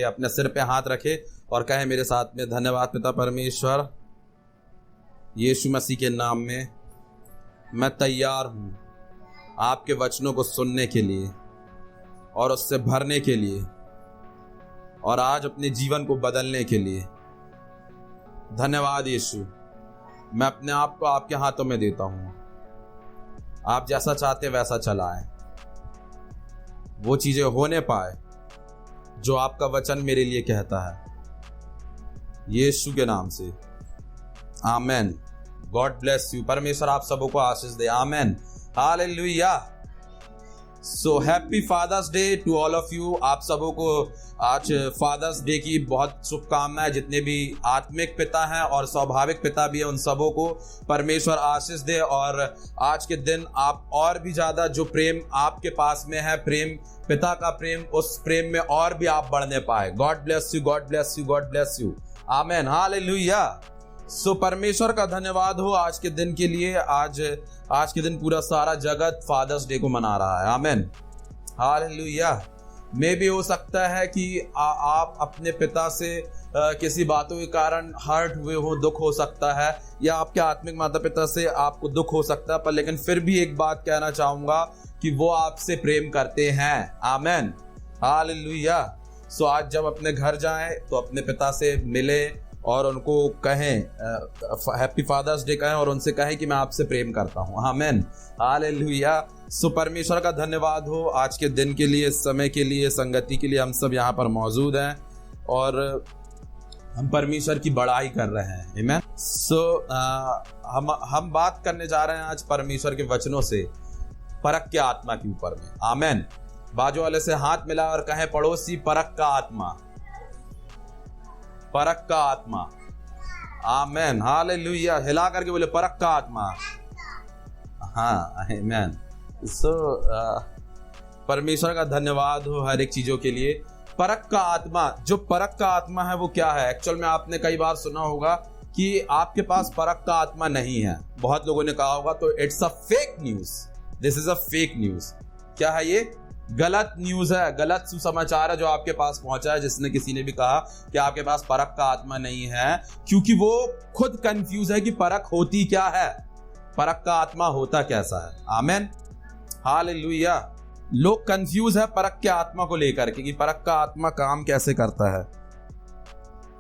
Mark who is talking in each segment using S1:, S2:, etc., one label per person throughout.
S1: अपने सिर पे हाथ रखे और कहे मेरे साथ में, धन्यवाद पिता परमेश्वर, यीशु मसीह के नाम में मैं तैयार हूँ आपके वचनों को सुनने के लिए और उससे भरने के लिए और आज अपने जीवन को बदलने के लिए। धन्यवाद यीशु, मैं अपने आप को आपके हाथों में देता हूँ। आप जैसा चाहते वैसा चलाएं, वो चीजें होने पाए जो आपका वचन मेरे लिए कहता है, यीशु के नाम से, आमेन। God bless you. परमेश्वर आप सबों को आशीष दे, amen, hallelujah. So happy father's day to all of you. आप सबों को आज फादर्स डे की बहुत शुभकामनाएं। जितने भी आत्मिक पिता हैं और स्वाभाविक पिता भी हैं, उन सबों को परमेश्वर आशीष दे और आज के दिन आप और भी ज्यादा जो प्रेम आपके पास में है, प्रेम पिता का प्रेम, उस प्रेम में और भी आप बढ़ने पाए। God bless you, God bless you, God bless you, amen, hallelujah. So परमेश्वर का धन्यवाद हो आज के दिन के लिए। आज के दिन पूरा सारा जगत फादर्स डे को मना रहा है, आमेन, हालेलुया। मे भी हो सकता है कि आप अपने पिता से किसी बातों के कारण हर्ट हुए हो, दुख हो सकता है, या आपके आत्मिक माता पिता से आपको दुख हो सकता है, पर लेकिन फिर भी एक बात कहना चाहूंगा कि वो आपसे प्रेम करते हैं, आमेन, हालेलुया। सो आज जब अपने घर जाएं तो अपने पिता से मिले और उनको कहें हैप्पी फादर्स डे कहें और उनसे कहें कि मैं आपसे प्रेम करता हूं, आमेन, हालेलुया। सो परमेश्वर का धन्यवाद हो आज के दिन के लिए, समय के लिए, संगति के लिए। हम सब यहाँ पर मौजूद हैं और हम परमेश्वर की बड़ाई कर रहे हैं, आमेन। सो हम बात करने जा रहे हैं आज परमेश्वर के वचनों से परख के आत्मा के ऊपर में, आमेन। बाजू वाले से हाथ मिला और कहें पड़ोसी, परख का आत्मा, परख का आत्मा, आमेन, हालेलुया। हिला करके बोले परख का आत्मा, हाँ, आमेन। सो परमेश्वर का धन्यवाद हो हर एक चीजों के लिए। परख का आत्मा, जो परख का आत्मा है वो क्या है? एक्चुअल में आपने कई बार सुना होगा कि आपके पास परख का आत्मा नहीं है। बहुत लोगों ने कहा होगा, तो it's a fake news, this is a fake news. क्या है ये? गलत न्यूज है, गलत सुसमाचार है जो आपके पास पहुंचा है, जिसने किसी ने भी कहा कि आपके पास परख का आत्मा नहीं है, क्योंकि वो खुद कंफ्यूज है कि परख होती क्या है, परख का आत्मा होता कैसा है, आमेन, हालेलुया। लोग कंफ्यूज है परख के आत्मा को लेकर के कि परख का आत्मा काम कैसे करता है।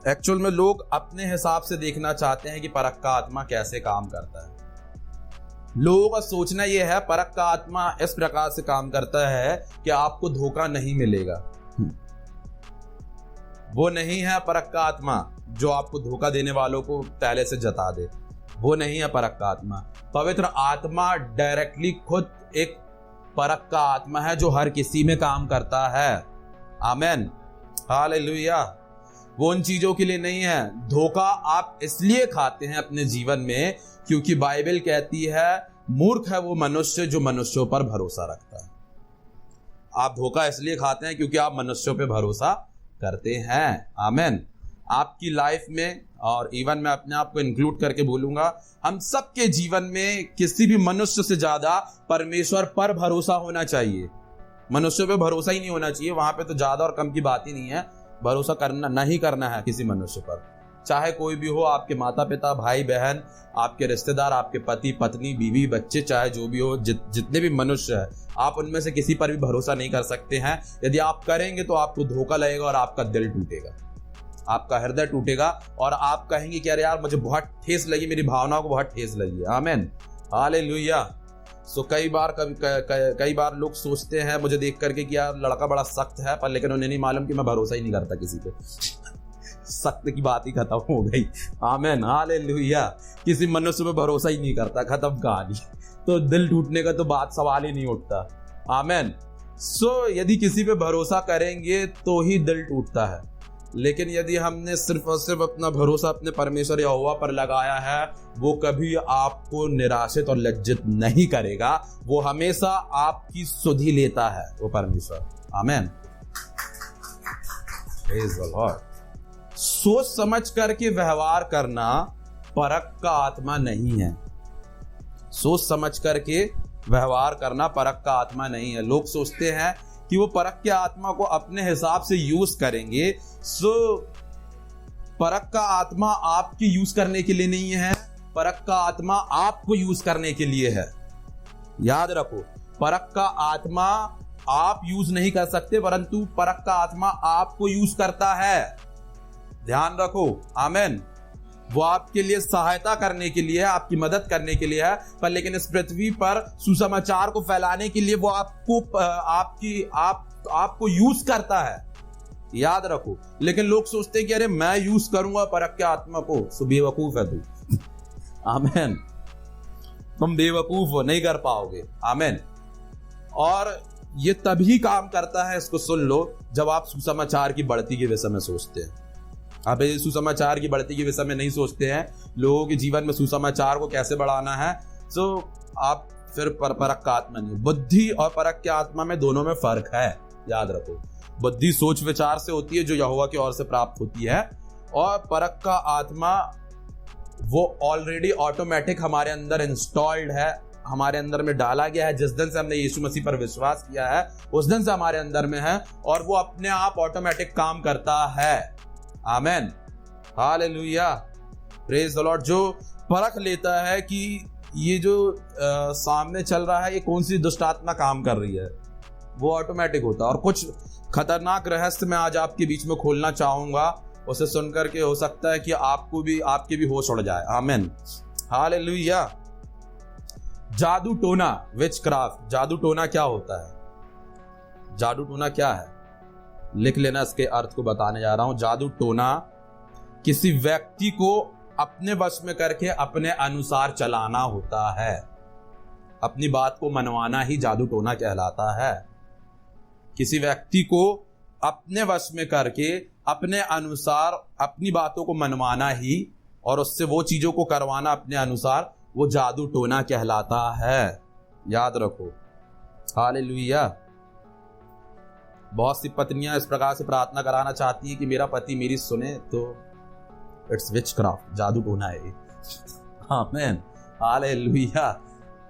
S1: एक्चुअल में लोग अपने हिसाब से देखना चाहते हैं कि परख का आत्मा कैसे काम करता है। लोगों का सोचना यह है परख का आत्मा इस प्रकार से काम करता है कि आपको धोखा नहीं मिलेगा। वो नहीं है परख का आत्मा जो आपको धोखा देने वालों को पहले से जता दे, वो नहीं है परख का आत्मा। पवित्र आत्मा डायरेक्टली खुद एक परख का आत्मा है जो हर किसी में काम करता है, आमेन, हालेलुया। वो उन चीजों के लिए नहीं है। धोखा आप इसलिए खाते हैं अपने जीवन में क्योंकि बाइबल कहती है मूर्ख है वो मनुष्य जो मनुष्यों पर भरोसा रखता है। आप धोखा इसलिए खाते हैं क्योंकि आप मनुष्यों पर भरोसा करते हैं, आमेन। आपकी लाइफ में, और इवन मैं अपने आप को इंक्लूड करके बोलूंगा, हम सबके जीवन में किसी भी मनुष्य से ज्यादा परमेश्वर पर भरोसा होना चाहिए। मनुष्यों पे भरोसा ही नहीं होना चाहिए। वहां पे तो ज्यादा और कम की बात ही नहीं है। भरोसा करना नहीं करना है किसी मनुष्य पर, चाहे कोई भी हो, आपके माता पिता, भाई बहन, आपके रिश्तेदार, आपके पति पत्नी, बीवी बच्चे, चाहे जो भी हो, जितने भी मनुष्य है, आप उनमें से किसी पर भी भरोसा नहीं कर सकते हैं। यदि आप करेंगे तो आपको धोखा लगेगा और आपका दिल टूटेगा, आपका हृदय टूटेगा और आप कहेंगे कि अरे यार मुझे बहुत ठेस लगी, मेरी भावनाओं को बहुत ठेस लगी, आमेन, हालेलुया। सो कई बार लोग सोचते हैं मुझे देख करके कि यार लड़का बड़ा सख्त है, पर लेकिन उन्हें नहीं मालूम कि मैं भरोसा ही नहीं करता किसी पे। सख्त की बात ही खत्म हो गई, आमेन, हालेलुया। किसी मनुष्य पे भरोसा ही नहीं करता, खत्म कहानी। तो दिल टूटने का तो बात सवाल ही नहीं उठता, आमेन। सो यदि किसी पे भरोसा करेंगे तो ही दिल टूटता है, लेकिन यदि हमने सिर्फ और सिर्फ अपना भरोसा अपने परमेश्वर यहोवा पर लगाया है, वो कभी आपको निराशित और लज्जित नहीं करेगा। वो हमेशा आपकी सुधि लेता है, वो परमेश्वर, आमेन, प्रेज़ द लॉर्ड। सोच समझ करके व्यवहार करना परख का आत्मा नहीं है। सोच समझ करके व्यवहार करना परख का आत्मा नहीं है। लोग सोचते हैं कि वो परख के आत्मा को अपने हिसाब से यूज करेंगे। सो परख का आत्मा आपकी यूज करने के लिए नहीं है, परख का आत्मा आपको यूज करने के लिए है। याद रखो, परख का आत्मा आप यूज नहीं कर सकते, परंतु परख का आत्मा आपको यूज करता है। ध्यान रखो, आमेन। वो आपके लिए सहायता करने के लिए है, आपकी मदद करने के लिए है, पर लेकिन इस पृथ्वी पर सुसमाचार को फैलाने के लिए वो आपको यूज करता है। याद रखो। लेकिन लोग सोचते हैं कि अरे मैं यूज करूंगा परख के आत्मा को, सो बेवकूफ है तू। आमेन। तुम बेवकूफ हो, नहीं कर पाओगे। आमेन। और ये तभी काम करता है, इसको सुन लो, जब आप सुसमाचार की बढ़ती के विषय में सोचते हैं। आप सुसमाचार की बढ़ती के विषय में नहीं सोचते हैं, लोगों के जीवन में सुसमाचार को कैसे बढ़ाना है, तो आप फिर परख का आत्मा नहीं। बुद्धि और परख के आत्मा में दोनों में फर्क है, याद रखो। बुद्धि सोच विचार से होती है जो यहोवा की ओर से प्राप्त होती है, और परख का आत्मा वो ऑलरेडी ऑटोमेटिक हमारे अंदर इंस्टॉल्ड है, हमारे अंदर में डाला गया है। जिस दिन से हमने यीशु मसीह पर विश्वास किया है उस दिन से हमारे अंदर में है, और वो अपने आप ऑटोमेटिक काम करता है। आमेन, हालेलुया, प्रेज द लॉर्ड। जो परख लेता है कि ये जो सामने चल रहा है ये कौन सी दुष्ट आत्मा काम कर रही है, वो ऑटोमेटिक होता है। और कुछ खतरनाक रहस्य मैं आज आपके बीच में खोलना चाहूंगा, उसे सुनकर के हो सकता है कि आपके भी होश उड़ जाए। आमेन, हालेलुया। जादू टोना, विच क्राफ्ट। जादू टोना क्या होता है? जादू टोना क्या है? लिख लेना, इसके अर्थ को बताने जा रहा हूं। जादू टोना किसी व्यक्ति को अपने वश में करके अपने अनुसार चलाना होता है। अपनी बात को मनवाना ही जादू टोना कहलाता है। किसी व्यक्ति को अपने वश में करके अपने अनुसार अपनी बातों को मनवाना ही और उससे वो चीजों को करवाना अपने अनुसार, वो जादू टोना कहलाता है। याद रखो, हालेलुया। बहुत सी पत्नियां इस प्रकार से प्रार्थना कराना चाहती है कि मेरा पति मेरी सुने, तो इट्स विचक्राफ्ट, जादू टोना है। आमेन, हालेलुया।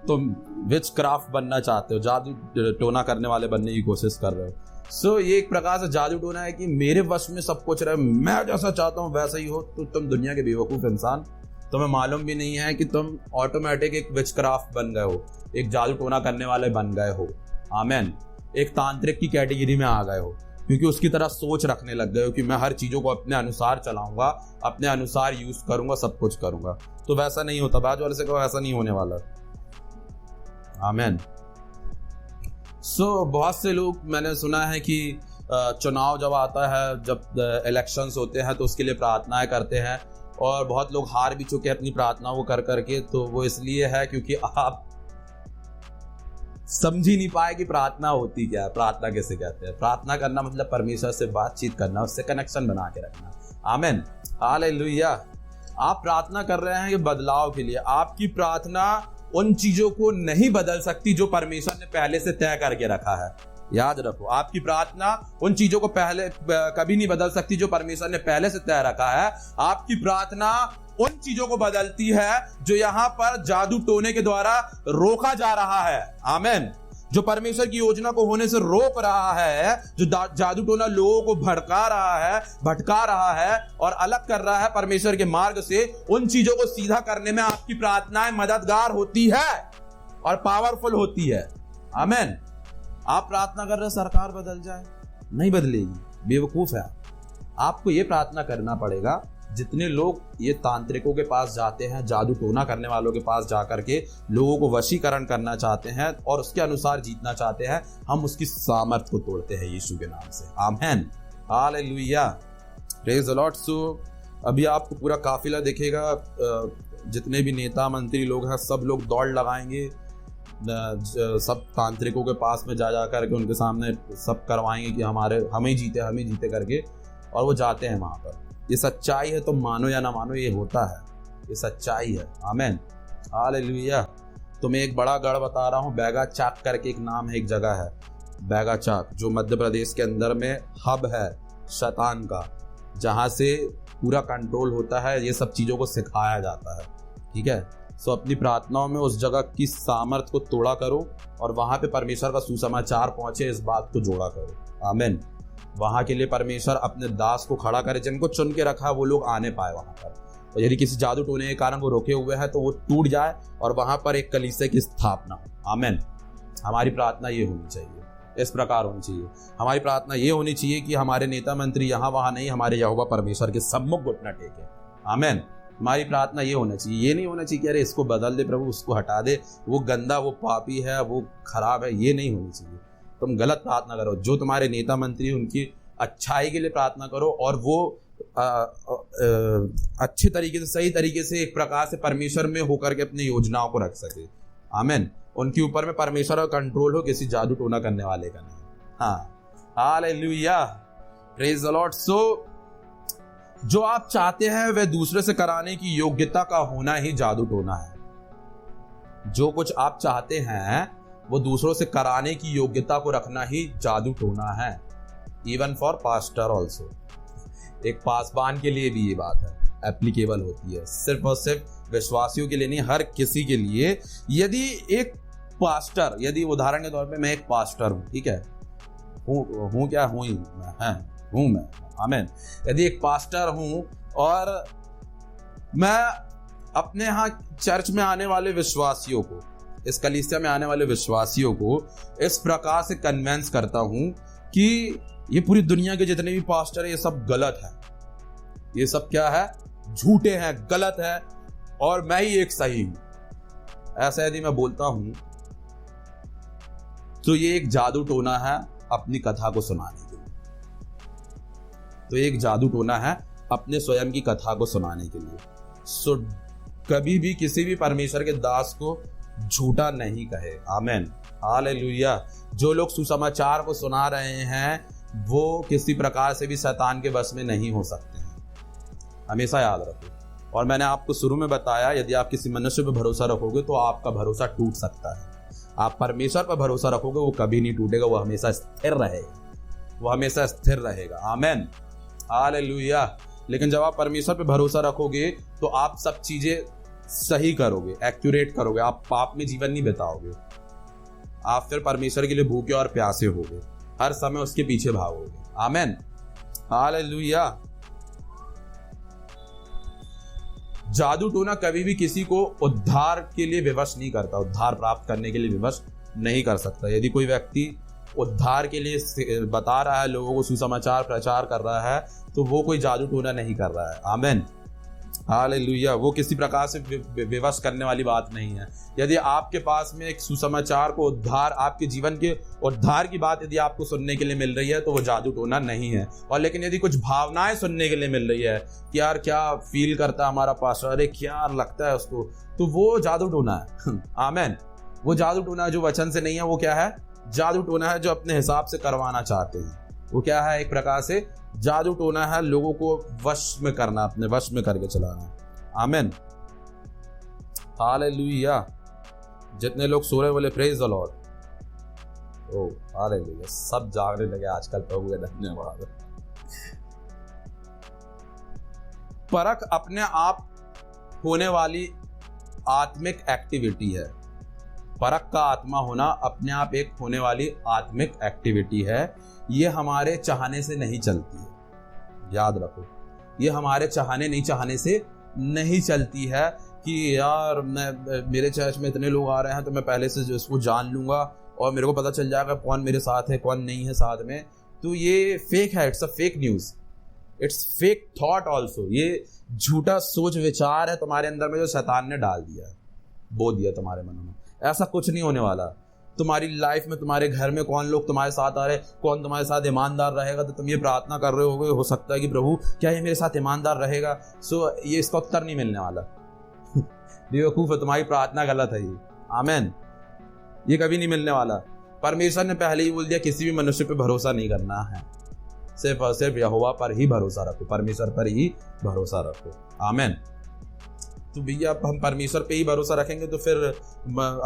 S1: तुम विचक्राफ्ट बनना चाहते हो, जादू टोना करने वाले बनने की कोशिश कर रहे हो। सो ये एक प्रकार से जादू टोना है कि मेरे वश में सब कुछ रहे, मैं जैसा चाहता हूं वैसा ही हो। तो तुम दुनिया के बेवकूफ इंसान, तुम्हें मालूम भी नहीं है कि तुम ऑटोमेटिक एक विचक्राफ्ट बन गए हो, एक जादू टोना करने वाले बन गए हो। आमेन। एक तांत्रिक की कैटेगरी में आ गए हो, क्योंकि उसकी तरह सोच रखने लग गए हो कि मैं हर चीजों को अपने अनुसार चलाऊंगा, अपने अनुसार यूज करूंगा, सब कुछ करूंगा। तो वैसा नहीं होता। बाज वाले से कहो ऐसा नहीं होने वाला। आमेन। बहुत से लोग, मैंने सुना है कि चुनाव जब आता है, जब इलेक्शंस होते हैं तो उसके लिए प्रार्थनाएं करते हैं, और बहुत लोग हार भी चुके हैं अपनी प्रार्थनाओं को कर करके। तो वो इसलिए है क्योंकि आप समझ ही नहीं पाए कि प्रार्थना होती क्या है, प्रार्थना कैसे कहते हैं। प्रार्थना करना मतलब परमेश्वर से बातचीत करना, उससे कनेक्शन बना के रखना। आमेन, हालेलुया। आप प्रार्थना कर रहे हैं ये बदलाव के लिए। आपकी प्रार्थना उन चीजों को नहीं बदल सकती जो परमेश्वर ने पहले से तय करके रखा है। याद रखो, आपकी प्रार्थना उन चीजों को पहले कभी नहीं बदल सकती जो परमेश्वर ने पहले से तय रखा है। आपकी प्रार्थना उन चीजों को बदलती है जो यहां पर जादू टोने के द्वारा रोका जा रहा है। आमेन। जो परमेश्वर की योजना को होने से रोक रहा है, जो जादू टोना लोगों को भटका रहा है और अलग कर रहा है परमेश्वर के मार्ग से, उन चीजों को सीधा करने में आपकी प्रार्थनाएं मददगार होती है और पावरफुल होती है। आमेन। आप प्रार्थना कर रहे सरकार बदल जाए, नहीं बदलेगी, बेवकूफ है। आपको ये प्रार्थना करना पड़ेगा। जितने लोग ये तांत्रिकों के पास जाते हैं, जादू टोना करने वालों के पास जाकर के लोगों को वशीकरण करना चाहते हैं और उसके अनुसार जीतना चाहते हैं, हम उसकी सामर्थ को तोड़ते हैं यीशु के नाम से। आमेन, हालेलुया, प्रेज द लॉर्ड। सो अभी आपको पूरा काफिला दिखेगा, जितने भी नेता मंत्री लोग हैं सब लोग दौड़ लगाएंगे, सब तांत्रिकों के पास में जा करके उनके सामने सब करवाएंगे कि हमें जीते करके, और वो जाते हैं वहां पर। ये सच्चाई है, तो मानो या ना मानो ये होता है, ये सच्चाई है। आमेन, हालेलुया। तुम्हें एक बड़ा गढ़ बता रहा हूँ, बैगा चाक करके एक नाम है, एक जगह है बैगा चाक, जो मध्य प्रदेश के अंदर में हब है शैतान का, जहाँ से पूरा कंट्रोल होता है, ये सब चीज़ों को सिखाया जाता है। ठीक है, सो अपनी प्रार्थनाओं में उस जगह की सामर्थ को तोड़ा करो और वहाँ पे परमेश्वर का सुसमाचार पहुँचे, इस बात को जोड़ा करो। आमीन। वहाँ के लिए परमेश्वर अपने दास को खड़ा करे, जिनको चुन के रखा वो लोग आने पाए वहाँ पर। और यदि किसी जादू टोने के कारण वो रोके हुए हैं तो वो टूट जाए और वहाँ पर एक कलीसिया की स्थापना हो। आमीन। हमारी प्रार्थना ये होनी चाहिए, इस प्रकार होनी चाहिए। हमारी प्रार्थना ये होनी चाहिए कि हमारे नेता मंत्री यहाँ वहाँ नहीं, हमारे यहोवा परमेश्वर के सम्मुख घुटना टेके। आमीन। हमारी प्रार्थना ये होना चाहिए। ये नहीं होना चाहिए कि अरे इसको बदल दे प्रभु, उसको हटा दे, वो गंदा, वो पापी है, वो खराब है। ये नहीं होनी चाहिए। तुम गलत प्रार्थना करो। जो तुम्हारे नेता मंत्री, उनकी अच्छाई के लिए प्रार्थना करो और वो अच्छे तरीके से, सही तरीके से, एक प्रकार से परमेश्वर में होकर के अपनी योजनाओं को रख सके। आमीन। उनके ऊपर में परमेश्वर का कंट्रोल हो, किसी जादू टोना करने वाले का नहीं। हाँ, हालेलुया, प्रेज द लॉर्ड। सो जो आप चाहते हैं वह दूसरे से कराने की योग्यता का होना ही जादू टोना है। जो कुछ आप चाहते हैं वो दूसरों से कराने की योग्यता को रखना ही जादू टोना है। Even for pastor also. एक पासवान के लिए भी ये बात है, एप्लीकेबल होती है। सिर्फ और सिर्फ विश्वासियों के लिए नहीं, हर किसी के लिए। यदि एक पास्टर, यदि उदाहरण के तौर पे मैं एक पास्टर हूँ, ठीक है, हूँ क्या, हूँ ही मैं, आमीन। यदि एक पास्टर हूँ और मैं अपने यहाँ चर्च में आने वाले विश्वासियों को, इस कलीसिया में आने वाले विश्वासियों को इस प्रकार से कन्विंस करता हूँ कि ये पूरी दुनिया के जितने भी पास्टर है ये सब गलत है, ये सब क्या है, झूठे हैं, गलत है, और मैं ही एक सही हूं, ऐसा यदि मैं बोलता हूं तो ये एक जादू टोना है अपनी कथा को सुनाने के लिए। तो एक जादू टोना है अपने स्वयं की कथा को सुनाने के लिए। सो कभी भी किसी भी परमेश्वर के दास को झूठा नहीं कहे। आमीन, हालेलुया। जो लोग सुसमाचार को सुना रहे हैं वो किसी प्रकार से भी शैतान के बस में नहीं हो सकते हैं, हमेशा याद रखो। और मैंने आपको शुरू में बताया, यदि आप किसी मनुष्य पर भरोसा रखोगे तो आपका भरोसा टूट सकता है। आप परमेश्वर पर भरोसा रखोगे वो कभी नहीं टूटेगा, वो हमेशा स्थिर रहेगा, वो हमेशा स्थिर रहेगा। आमीन, हालेलुया। लेकिन जब आप परमेश्वर पर भरोसा रखोगे तो आप सब चीजें सही करोगे, एक्यूरेट करोगे, आप पाप में जीवन नहीं बिताओगे। आप फिर परमेश्वर के लिए भूखे और प्यासे होगे, हर समय उसके पीछे भागोगे। आमीन, हालेलुया। जादू टोना कभी भी किसी को उद्धार के लिए विवश नहीं करता, उद्धार प्राप्त करने के लिए विवश नहीं कर सकता। यदि कोई व्यक्ति उद्धार के लिए बता रहा है, लोगों को सुसमाचार प्रचार कर रहा है, तो वो कोई जादू टोना नहीं कर रहा है। आमीन, हालेलुया। वो किसी प्रकार से विवश करने वाली बात नहीं है। यदि आपके पास में एक सुसमाचार को उद्धार, आपके जीवन के उद्धार की बात यदि आपको सुनने के लिए मिल रही है तो वो जादू टोना नहीं है। और लेकिन यदि कुछ भावनाएं सुनने के लिए मिल रही है कि यार क्या फील करता है हमारा पास्टर, अरे क्या लगता है उसको, तो वो जादू टोना है। आमीन। वो जादू टोना जो वचन से नहीं है, वो क्या है, जादू टोना है जो अपने हिसाब से करवाना चाहते हैं। वो क्या है, एक प्रकार से जादू टोना है लोगों को वश में करना, अपने वश में करके चलाना। आमीन, हालेलुया। जितने लोग सो रहे बोले praise the Lord. Oh hallelujah, सब जागने लगे आजकल, प्रभु का धन्यवाद। परख अपने आप होने वाली आत्मिक एक्टिविटी है। परख का आत्मा होना अपने आप एक होने वाली आत्मिक एक्टिविटी है। ये हमारे चाहने से नहीं चलती है, याद रखो। ये हमारे चाहने से नहीं चलती है कि यार मेरे चर्च में इतने लोग आ रहे हैं तो मैं पहले से इसको जान लूंगा और मेरे को पता चल जाएगा कौन मेरे साथ है कौन नहीं है साथ में। तो ये फेक है, it's a fake news, it's fake thought also. ये झूठा सोच विचार है तुम्हारे अंदर में जो शैतान ने डाल दिया है, बो दिया तुम्हारे मन में। ऐसा कुछ नहीं होने वाला। तुम्हारी लाइफ में, तुम्हारे घर में कौन लोग तुम्हारे साथ आ रहे, कौन तुम्हारे साथ ईमानदार रहेगा, तो तुम ये प्रार्थना कर रहे होगे, हो सकता है कि प्रभु क्या ये मेरे साथ ईमानदार रहेगा। सो ये इसका उत्तर नहीं मिलने वाला। बेवकूफ है, तुम्हारी प्रार्थना गलत है ये। आमीन, ये कभी नहीं मिलने वाला। परमेश्वर ने पहले ही बोल दिया किसी भी मनुष्य पे भरोसा नहीं करना है, सिर्फ और सिर्फ यहोवा पर ही भरोसा रखो, परमेश्वर पर ही भरोसा रखो। आमीन। तो भैया हम परमेश्वर पे ही भरोसा रखेंगे तो फिर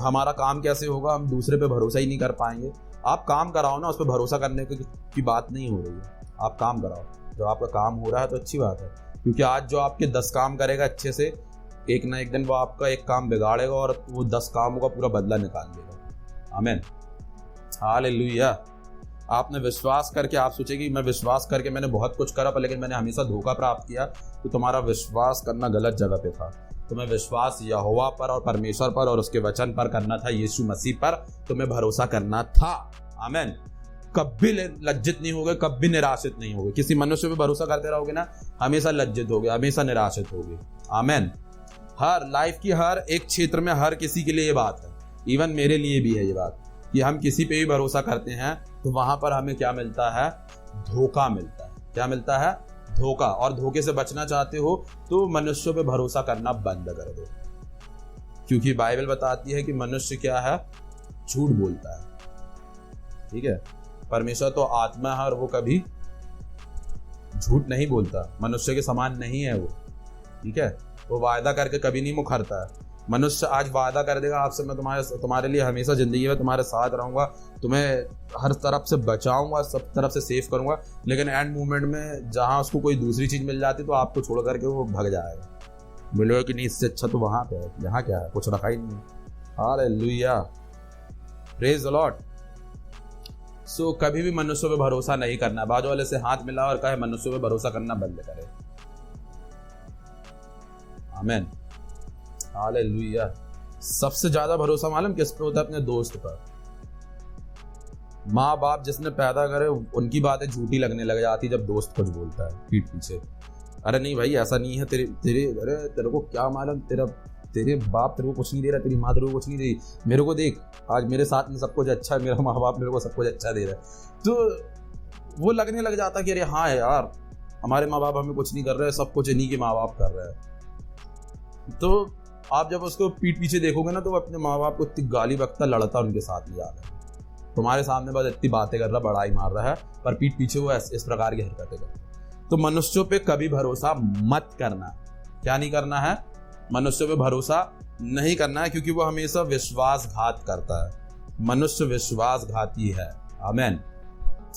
S1: हमारा काम कैसे होगा, हम दूसरे पे भरोसा ही नहीं कर पाएंगे। आप काम कराओ ना, उस पर भरोसा करने की बात नहीं हो रही है। आप काम कराओ, जब आपका काम हो रहा है तो अच्छी बात है, क्योंकि आज जो आपके 10 काम करेगा अच्छे से, एक ना एक दिन वो आपका एक काम बिगाड़ेगा और वो 10 कामों का पूरा बदला निकाल देगा। आमीन, हालेलुया। आपने विश्वास करके, आप सोचेंगे मैं विश्वास करके मैंने बहुत कुछ करा पर लेकिन मैंने हमेशा धोखा प्राप्त किया, तो तुम्हारा विश्वास करना गलत जगह पे था। तुम्हें विश्वास यहोवा पर और परमेश्वर पर और उसके वचन पर करना था, यीशु मसीह पर तुम्हें भरोसा करना था। आमीन। कभी लज्जित नहीं होगे, कभी निराशित नहीं होगे। किसी मनुष्य पे भरोसा करते रहोगे ना, हमेशा लज्जित होगे, हमेशा निराशित होगे। आमीन। हर लाइफ की हर एक क्षेत्र में हर किसी के लिए ये बात है, इवन मेरे लिए भी है ये बात, कि हम किसी पे भी भरोसा करते हैं तो वहां पर हमें क्या मिलता है? धोखा मिलता है। क्या मिलता है? धोखा। और धोखे से बचना चाहते हो तो मनुष्यों पे भरोसा करना बंद कर दो, क्योंकि बाइबल बताती है कि मनुष्य क्या है? झूठ बोलता है। ठीक है, परमेश्वर तो आत्मा है और वो कभी झूठ नहीं बोलता, मनुष्य के समान नहीं है वो। ठीक है, वो वायदा करके कभी नहीं मुखरता है। मनुष्य आज वादा कर देगा आपसे, मैं तुम्हारे लिए हमेशा जिंदगी में तुम्हारे साथ रहूंगा, तुम्हें हर तरफ से बचाऊंगा, सब तरफ से सेफ करूंगा, लेकिन एंड मोमेंट में जहां उसको कोई दूसरी चीज मिल जाती तो आपको छोड़ करके वो भाग जाएगा। बोलेगा कि नहीं, इससे अच्छा तो वहां पे है, यहाँ क्या है, कुछ रखा ही नहीं। Hallelujah, praise the Lord. So कभी भी मनुष्यों पे भरोसा नहीं करना। बाजू वाले से हाथ मिला और कहे मनुष्यों पे भरोसा करना बंद करे। आमीन, हालेलुया। सबसे ज्यादा भरोसा मालूम किस पे होता है? अपने दोस्त पर। माँ बाप जिसने पैदा करे उनकी बातें झूठी लगने लग जाती जब दोस्त कुछ बोलता है पीठ पीछे। अरे नहीं भाई, ऐसा नहीं है, तेरे को क्या मालूम, तेरे बाप तेरे को कुछ नहीं दे रहा, तेरी माँ तेरे को कुछ नहीं दे रही, मेरे को देख, आज मेरे साथ में सब कुछ अच्छा है, मेरा माँ बाप मेरे को सब कुछ अच्छा दे रहा है। तो वो लगने लग जाता कि अरे हाँ यार, हमारे माँ बाप हमें कुछ नहीं कर रहे, सब कुछ इन्हीं के माँ बाप कर रहे हैं। तो आप जब उसको पीठ पीछे देखोगे ना तो वो अपने माँ बाप को इतनी गाली बकता, लड़ता उनके साथ में जाकर, तुम्हारे सामने बस इतनी बातें कर रहा, बड़ाई मार रहा है, पर पीठ पीछे वो इस प्रकार की हरकतें करता। तो मनुष्यों पे कभी भरोसा मत करना। क्या नहीं करना है? मनुष्यों पे भरोसा नहीं करना है, क्योंकि वो हमेशा विश्वासघात करता है। मनुष्य विश्वासघाती है। आमीन,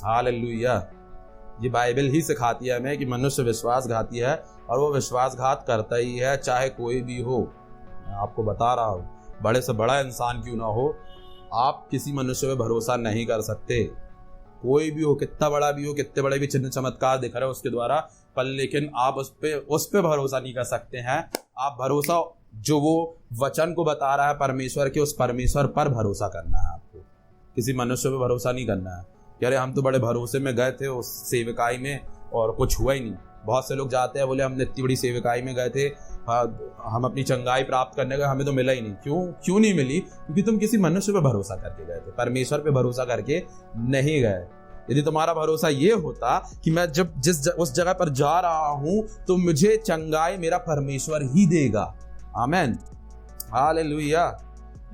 S1: हालेलुया। ये बाइबल ही सिखाती है हमें कि मनुष्य विश्वासघाती है और वो विश्वासघात करता ही है, चाहे कोई भी हो। मैं आपको बता रहा हूँ, बड़े से बड़ा इंसान क्यों ना हो, आप किसी मनुष्य पे भरोसा नहीं कर सकते। कोई भी हो, कितना बड़ा भी हो, कितने बड़े भी चिन्ह चमत्कार दिख रहे हो उसके द्वारा, पर लेकिन आप उस पे भरोसा नहीं कर सकते हैं। आप भरोसा जो वो वचन को बता रहा है परमेश्वर के, उस परमेश्वर पर भरोसा करना है आपको। किसी मनुष्य पे भरोसा नहीं करना है। कह रहे हम तो बड़े भरोसे में गए थे उस सेवकाई में और कुछ हुआ ही नहीं। बहुत से लोग जाते हैं, बोले हमने इतनी बड़ी सेवकाई में गए थे, हम अपनी चंगाई प्राप्त करने गए, हमें तो मिला ही नहीं। क्यों नहीं मिली? क्योंकि तुम किसी मनुष्य पे भरोसा करके गए थे, परमेश्वर पे भरोसा करके नहीं गए। यदि तुम्हारा भरोसा ये होता कि मैं जब उस जगह पर जा रहा हूं तो मुझे चंगाई मेरा परमेश्वर ही देगा। आमीन, हालेलुया।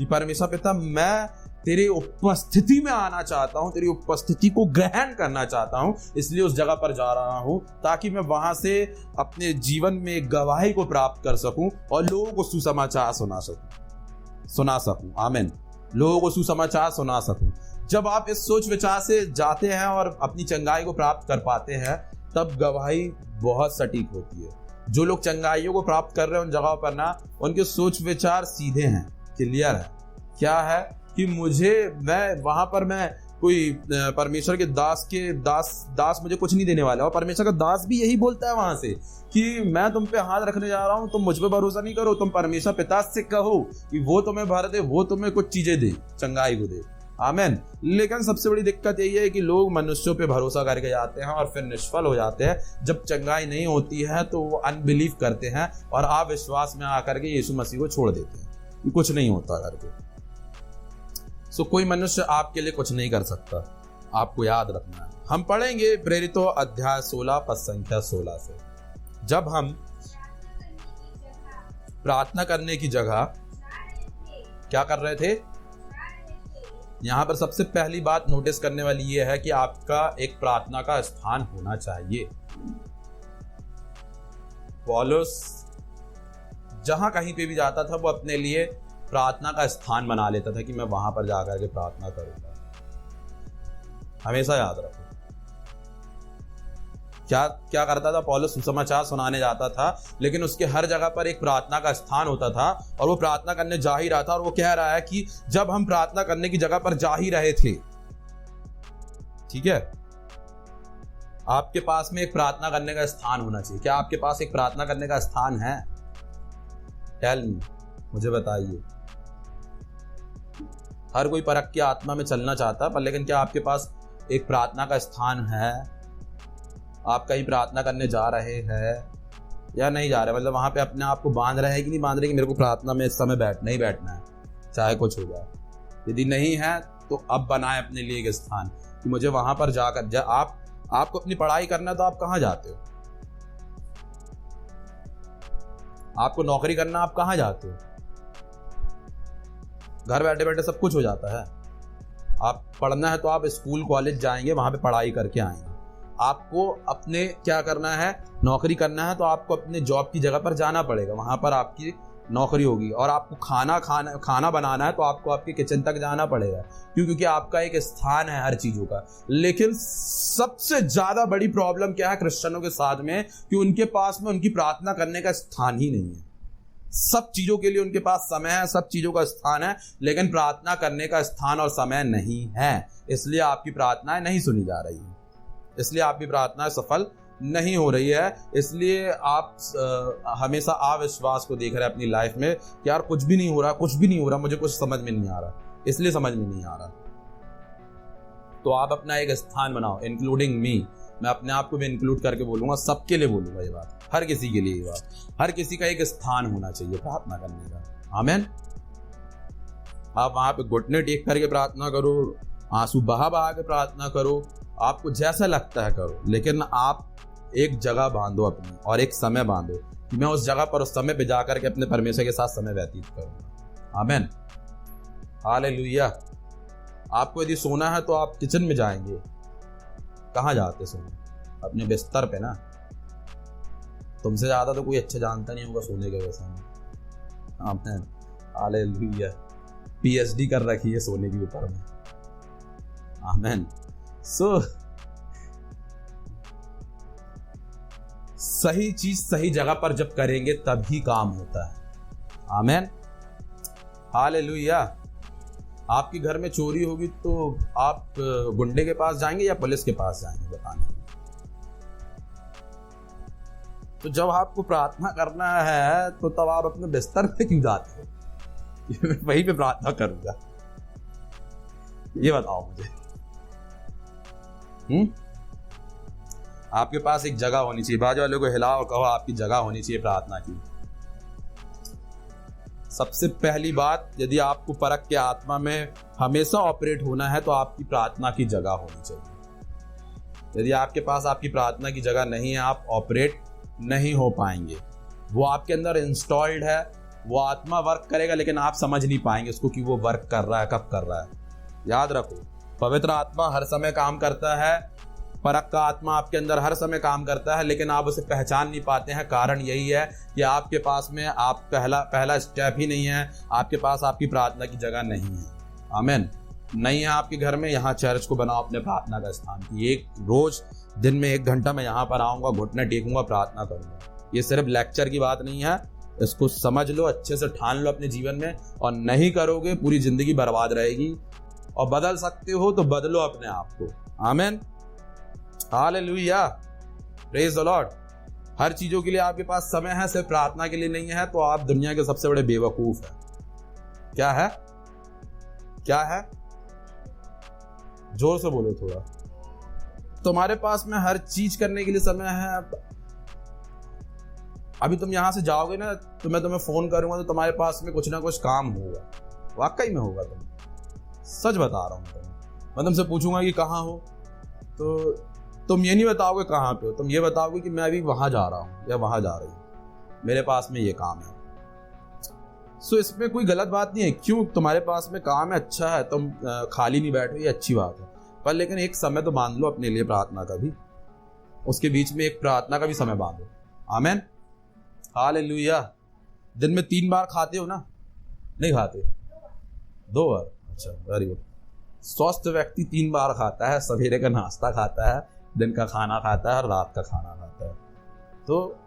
S1: परमेश्वर पिता, मैं तेरी उपस्थिति में आना चाहता हूं, तेरी उपस्थिति को ग्रहण करना चाहता हूं, इसलिए उस जगह पर जा रहा हूं ताकि मैं वहां से अपने जीवन में गवाही को प्राप्त कर सकूं और लोगों को सुसमाचार सुना सकूं। आमीन, लोगों को सुसमाचार सुना सकूं। जब आप इस सोच विचार से जाते हैं और अपनी चंगाई को प्राप्त कर पाते हैं, तब गवाही बहुत सटीक होती है। जो लोग चंगाइयों को प्राप्त कर रहे हैं उन जगहों पर ना, उनके सोच विचार सीधे हैं, क्लियर है। क्या है कि मैं वहां पर मैं कोई परमेश्वर के दास मुझे कुछ नहीं देने वाला। और परमेश्वर का दास भी यही बोलता है वहां से कि मैं तुम पे हाथ रखने जा रहा हूं, तुम मुझ पे भरोसा नहीं करो, तुम परमेश्वर पिता से कहो कि वो तुम्हें भर दे, वो तुम्हें कुछ चीजें दे, चंगाई को दे। आमीन। लेकिन सबसे बड़ी दिक्कत यही है कि लोग मनुष्यों पे भरोसा करके जाते हैं और फिर निष्फल हो जाते हैं। जब चंगाई नहीं होती है तो वो अनबिलीव करते हैं और अविश्वास में आकर के यीशु मसीह को छोड़ देते हैं, कुछ नहीं होता करके। सो कोई मनुष्य आपके लिए कुछ नहीं कर सकता, आपको याद रखना है। हम पढ़ेंगे प्रेरितों अध्याय 16 पद संख्या 16 से। जब हम प्रार्थना करने की जगह क्या कर रहे थे, यहां पर सबसे पहली बात नोटिस करने वाली यह है कि आपका एक प्रार्थना का स्थान होना चाहिए। पौलुस जहां कहीं पे भी जाता था वो अपने लिए प्रार्थना का स्थान बना लेता था कि मैं वहां पर जाकर के प्रार्थना करूंगा। हमेशा याद रखो, क्या क्या करता था पौलुस? सुसमाचार सुनाने जाता था, लेकिन उसके हर जगह पर एक प्रार्थना का स्थान होता था और वो प्रार्थना करने जा ही रहा था। और वो कह रहा है कि जब हम प्रार्थना करने की जगह पर जा ही रहे थे, ठीक है, आपके पास में एक प्रार्थना करने का स्थान होना चाहिए। क्या आपके पास एक प्रार्थना करने का स्थान है? टेल मी, मुझे बताइए। हर कोई परख की आत्मा में चलना चाहता है, पर लेकिन क्या आपके पास एक प्रार्थना का स्थान है? आप कहीं प्रार्थना करने जा रहे हैं या नहीं जा रहे? मतलब वहां पे अपने आप को बांध रहे हैं कि नहीं बांध रहे कि मेरे को प्रार्थना में इस समय बैठना ही बैठना है, चाहे कुछ हो जाए। यदि नहीं है तो अब बनाए अपने लिए एक स्थान कि मुझे वहां पर जाकर आपको अपनी पढ़ाई करना है तो आप कहाँ जाते हो? आपको नौकरी करना, आप कहाँ जाते हो? घर बैठे बैठे सब कुछ हो जाता है। आप पढ़ना है तो आप स्कूल कॉलेज जाएंगे, वहां पे पढ़ाई करके आएंगे। आपको अपने क्या करना है, नौकरी करना है तो आपको अपने जॉब की जगह पर जाना पड़ेगा, वहां पर आपकी नौकरी होगी। और आपको खाना बनाना है तो आपको आपके किचन तक जाना पड़ेगा। क्योंकि आपका एक स्थान है हर चीजों का। लेकिन सबसे ज्यादा बड़ी प्रॉब्लम क्या है क्रिश्चियनों के साथ में, कि उनके पास में उनकी प्रार्थना करने का स्थान ही नहीं है। सब चीजों के लिए उनके पास समय है, सब चीजों का स्थान है, लेकिन प्रार्थना करने का स्थान और समय नहीं है। इसलिए आपकी प्रार्थनाएं नहीं सुनी जा रही है, इसलिए आपकी प्रार्थनाएं सफल नहीं हो रही है। इसलिए आप हमेशा अविश्वास को देख रहे हैं अपनी लाइफ में कि यार कुछ भी नहीं हो रहा, कुछ भी नहीं हो रहा, मुझे कुछ समझ में नहीं आ रहा, इसलिए समझ में नहीं आ रहा। तो आप अपना एक स्थान बनाओ, इंक्लूडिंग मी। मैं अपने आप को भी इंक्लूड करके बोलूंगा, सबके लिए बोलूंगा ये बात, हर किसी के लिए ये बात। हर किसी का एक स्थान होना चाहिए प्रार्थना करने का। आमीन। आप वहां पे घुटने टेक करके प्रार्थना करो, आंसू बहा बहा के प्रार्थना करो, आपको जैसा लगता है करो, लेकिन आप एक जगह बांधो अपनी और एक समय बांधो कि मैं उस जगह पर उस समय पे जाकर के अपने परमेश्वर के साथ समय व्यतीत करूंगा। आमीन, हालेलुया। आपको यदि सोना है तो आप किचन में जाएंगे, कहाँ जाते सोने? अपने बिस्तर पे ना। तुमसे ज्यादा तो कोई अच्छा जानता नहीं होगा सोने के वैसे में। आमीन, हालेलुया। पीएचडी कर रखी है सोने के ऊपर में। आमीन। सही चीज सही जगह पर जब करेंगे तभी काम होता है। आमीन, हालेलुया। आपके घर में चोरी होगी तो आप गुंडे के पास जाएंगे या पुलिस के पास जाएंगे बताने? तो जब आपको प्रार्थना करना है तो तब आप अपने बिस्तर पे क्यों जाते हो? वहीं पे प्रार्थना करूंगा, ये बताओ मुझे। आपके पास एक जगह होनी चाहिए। बाजू वाले को हिलाओ, कहो आपकी जगह होनी चाहिए प्रार्थना की। सबसे पहली बात, यदि आपको परख के आत्मा में हमेशा ऑपरेट होना है तो आपकी प्रार्थना की जगह होनी चाहिए। यदि आपके पास आपकी प्रार्थना की जगह नहीं है, आप ऑपरेट नहीं हो पाएंगे। वो आपके अंदर इंस्टॉल्ड है, वो आत्मा वर्क करेगा, लेकिन आप समझ नहीं पाएंगे उसको कि वो वर्क कर रहा है, कब कर रहा है। याद रखो, पवित्र आत्मा हर समय काम करता है, परख का आत्मा आपके अंदर हर समय काम करता है, लेकिन आप उसे पहचान नहीं पाते हैं। कारण यही है कि आपके पास में आप पहला स्टेप ही नहीं है, आपके पास आपकी प्रार्थना की जगह नहीं है। आमीन। नहीं है आपके घर में, यहाँ चर्च को बनाओ अपने प्रार्थना का स्थान की। एक रोज दिन में 1 घंटा मैं यहाँ पर आऊँगा, घुटने टेकूंगा, प्रार्थना करूँगा। ये सिर्फ लेक्चर की बात नहीं है, इसको समझ लो, अच्छे से ठान लो अपने जीवन में। और नहीं करोगे पूरी जिंदगी बर्बाद रहेगी। और बदल सकते हो तो बदलो अपने आप को। आमीन, हालेलुया, प्रेज द लॉर्ड। हर चीजों के लिए आपके पास समय है, सिर्फ प्रार्थना के लिए नहीं है, तो आप दुनिया के सबसे बड़े बेवकूफ हैं। क्या है? क्या है? जोर से बोलो थोड़ा। तुम्हारे पास में हर चीज करने के लिए समय है। अभी तुम यहां से जाओगे ना तो मैं तुम्हें फोन करूंगा तो तुम्हारे पास में कुछ ना कुछ काम होगा, वाकई में होगा। सच बता रहा हूं। मैं तुमसे पूछूंगा कि कहाँ हो, तो तुम ये नहीं बताओगे कहाँ पे हो, तुम ये बताओगे कि मैं अभी वहां जा रहा हूँ या वहां जा रही हूँ, मेरे पास में ये काम है। सो इसमें कोई गलत बात नहीं है। क्यों? तुम्हारे पास में काम है, अच्छा है, तुम खाली नहीं बैठो, ये अच्छी बात है। पर लेकिन एक समय तो बांध लो अपने लिए प्रार्थना का भी, उसके बीच में एक प्रार्थना का भी समय बांधो। आमीन, हालेलुया। दिन में 3 बार खाते हो ना? नहीं खाते? 2 बार? अच्छा, वेरी गुड। स्वस्थ व्यक्ति 3 बार खाता है, सवेरे का नाश्ता खाता है, दिन का खाना खाता है और रात का खाना खाता है। तो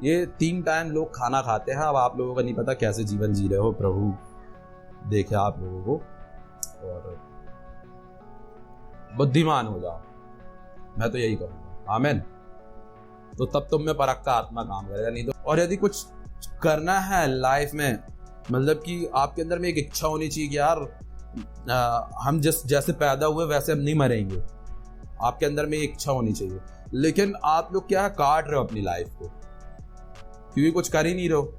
S1: ये 3 टाइम लोग खाना खाते हैं। अब आप लोगों का नहीं पता कैसे जीवन जी रहे हो, प्रभु देखे आप लोगों को, और बुद्धिमान हो जाओ, मैं तो यही कहूँगा। आमीन। तो तब तुम में परख का आत्मा काम करेगा, नहीं तो। और यदि कुछ करना है लाइफ में, मतलब कि आपके अंदर में एक इच्छा होनी चाहिए कि यार हम जैसे पैदा हुए वैसे हम नहीं मरेंगे, आपके अंदर में इच्छा होनी चाहिए। लेकिन आप लोग क्या काट रहे हो अपनी लाइफ को, क्योंकि कुछ कर ही नहीं रहे हो।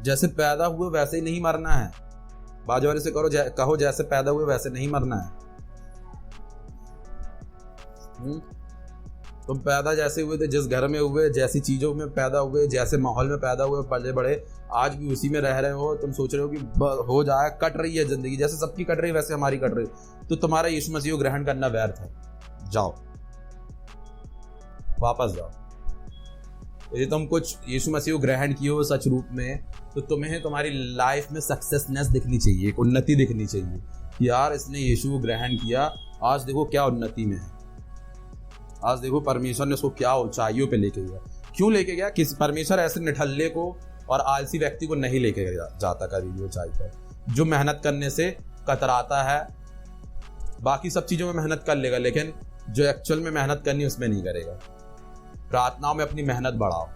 S1: जैसे पैदा हुए वैसे ही नहीं मरना है। बाजू वाले से कहो जैसे पैदा हुए वैसे नहीं मरना है। तुम पैदा जैसे हुए थे, जिस घर में हुए, जैसी चीजों में पैदा हुए, जैसे माहौल में पैदा हुए, पले बड़े, आज भी उसी में रह रहे हो। तुम सोच रहे हो कि हो जाए, कट रही है जिंदगी, जैसे सबकी कट रही है वैसे हमारी कट रही है। तो तुम्हारा यीशु मसीह को ग्रहण करना व्यर्थ है। जाओ, वापस जाओ। यदि तुम कुछ यीशु मसीह को ग्रहण किए हो सच रूप में, तो तुम्हें तुम्हारी लाइफ में सक्सेसनेस दिखनी चाहिए, एक उन्नति दिखनी चाहिए कि यार इसने यीशु को ग्रहण किया, आज देखो क्या उन्नति में है, आज देखो परमेश्वर ने उसको क्या ऊंचाइयों पे लेके गया। क्यों लेके गया? किस परमेश्वर ऐसे निठल्ले को और आलसी व्यक्ति को नहीं लेके जाता कभी भी ऊंचाई पर। जो मेहनत करने से कतराता है, बाकी सब चीजों में मेहनत कर लेगा, लेकिन जो एक्चुअल में मेहनत करनी उसमें नहीं करेगा। प्रार्थनाओं में अपनी मेहनत बढ़ाओ,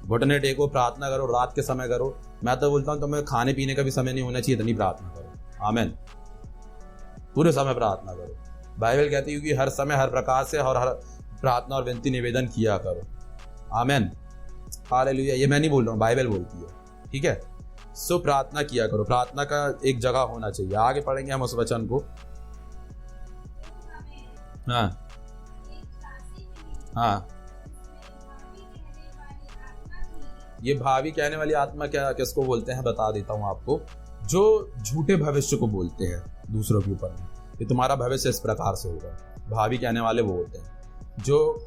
S1: घुटने टेको, प्रार्थना करो, रात के समय करो। मैं तो बोलता हूँ तुम्हें खाने पीने का भी समय नहीं होना चाहिए, इतनी प्रार्थना करो। आमीन। पूरे समय प्रार्थना करो। बाइबल कहती है कि हर समय हर प्रकार से और हर प्रार्थना और विनती निवेदन किया करो। आमीन। हालेलुया। ये मैं नहीं बोल रहा हूँ, बाइबल बोलती है। ठीक है। सो प्रार्थना किया करो, प्रार्थना का एक जगह होना चाहिए। आगे पढ़ेंगे हम उस वचन को। हाँ हाँ, ये भावी कहने वाली आत्मा क्या किसको बोलते हैं बता देता हूँ आपको। जो झूठे भविष्य को बोलते हैं दूसरों के ऊपर में, कि तुम्हारा भविष्य इस प्रकार से होगा, भावी कहने वाले वो होते हैं। जो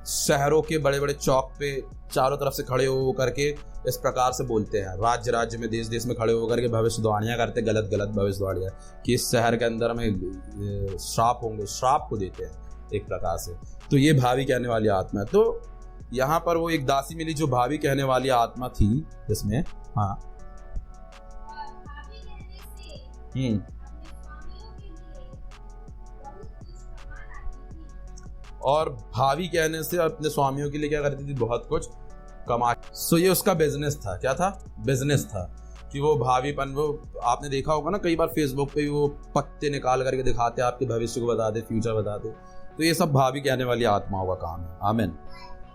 S1: शहरों के बड़े बड़े चौक पे चारों तरफ से खड़े हो करके इस प्रकार से बोलते हैं, राज्य राज्य में, देश देश में खड़े होकर के भविष्यवाणियां करते, गलत गलत भविष्यवाणियां कि इस शहर के अंदर में श्राप होंगे, श्राप को देते हैं एक प्रकार से। तो ये भावी कहने वाली आत्मा है। तो यहाँ पर वो एक दासी मिली जो भावी कहने वाली आत्मा थी, जिसमें हाँ और भावी कहने से अपने स्वामियों के लिए क्या करती थी, बहुत कुछ कमा। सो ये उसका बिजनेस था। क्या था? बिजनेस था कि वो भावीपन, वो आपने देखा होगा ना कई बार फेसबुक पे वो पत्ते निकाल करके दिखाते, आपके भविष्य को बताते, फ्यूचर बताते। तो ये सब भावी कहने वाली आत्माओं का काम है। आमीन।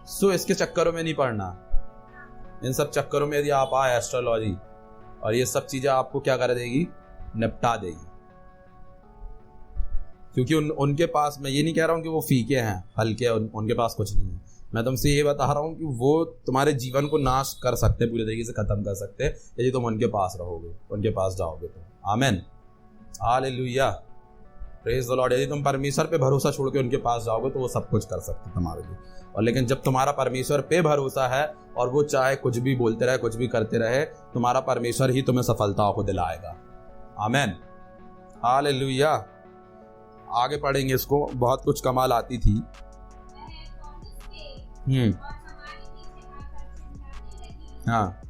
S1: सो इसके चक्करों में नहीं पड़ना। इन सब चक्करों में यदि आप आए, एस्ट्रोलॉजी और ये सब चीजें आपको क्या कर देगी, निपटा देगी। क्योंकि उनके पास, मैं ये नहीं कह रहा हूं कि वो फीके हैं, हल्के हैं, उनके पास कुछ नहीं है। मैं तुमसे ये बता रहा हूं कि वो तुम्हारे जीवन को नाश कर सकते हैं, पूरे तरीके से खत्म कर सकते हैं, यदि तुम उनके पास रहोगे, उनके पास जाओगे तो। आमीन। हालेलुया। Praise the Lord. यदि तुम परमेश्वर पे भरोसा छोड़ के उनके पास जाओगे तो वो सब कुछ कर सकते तुम्हारे लिए। और लेकिन जब तुम्हारा परमेश्वर पे भरोसा है और वो चाहे कुछ भी बोलते रहे, कुछ भी करते रहे, तुम्हारा परमेश्वर ही तुम्हें सफलताओं को दिलाएगा। आमीन। हालेलुया। आगे पढ़ेंगे इसको। बहुत कुछ कमाल आती थी। हाँ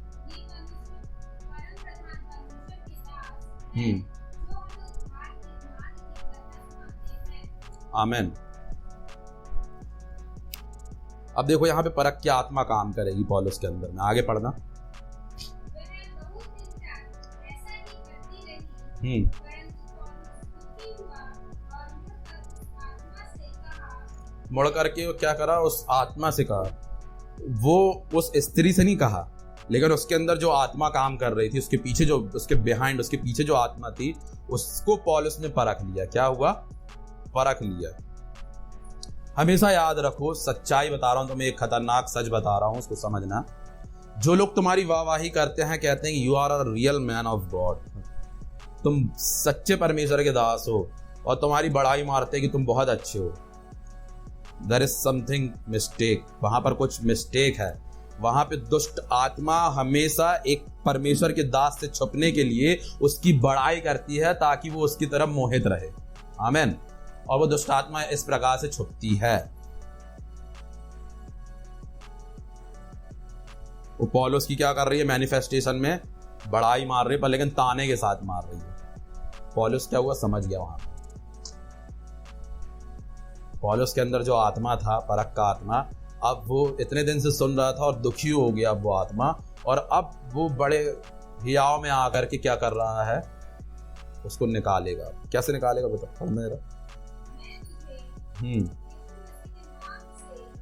S1: आमीन। अब देखो यहाँ पे परख की आत्मा काम करेगी पौलुस के अंदर में। आगे पढ़ना। मुड़ करके वो क्या करा, उस आत्मा से कहा। वो उस स्त्री से नहीं कहा, लेकिन उसके अंदर जो आत्मा काम कर रही थी, उसके पीछे जो, उसके बिहाइंड, उसके पीछे जो आत्मा थी, उसको पौलुस ने परख लिया। क्या हुआ? परख लिया। हमेशा याद रखो, सच्चाई बता रहा हूं तुम्हें, एक खतरनाक सच बता रहा हूं, उसको समझना। जो लोग तुम्हारी वाहवाही करते हैं, कहते हैं you are a real man of God, तुम सच्चे परमेश्वर के दास हो, और तुम्हारी बड़ाई मारते हैं कि तुम बहुत अच्छे हो, देयर इज समथिंग मिस्टेक। वहां पर कुछ मिस्टेक है। वहां पे दुष्ट आत्मा हमेशा एक परमेश्वर के दास से छुपने के लिए उसकी बड़ाई करती है ताकि वो उसकी तरफ मोहित रहे। आमीन। और वो दुष्ट आत्मा इस प्रकार से छुपती है। वो पौलुस की क्या कर रही है, मैनिफेस्टेशन में बड़ाई मार रही है, पर लेकिन ताने के साथ मार रही है। पौलुस क्या हुआ, समझ गया वहां पर। पौलुस के अंदर जो आत्मा था, परख का आत्मा, अब वो इतने दिन से सुन रहा था और दुखी हो गया अब वो आत्मा, और अब वो बड़े हियाव में आकर के क्या कर रहा है, उसको निकालेगा। कैसे निकालेगा बता, पढ़ मेरा।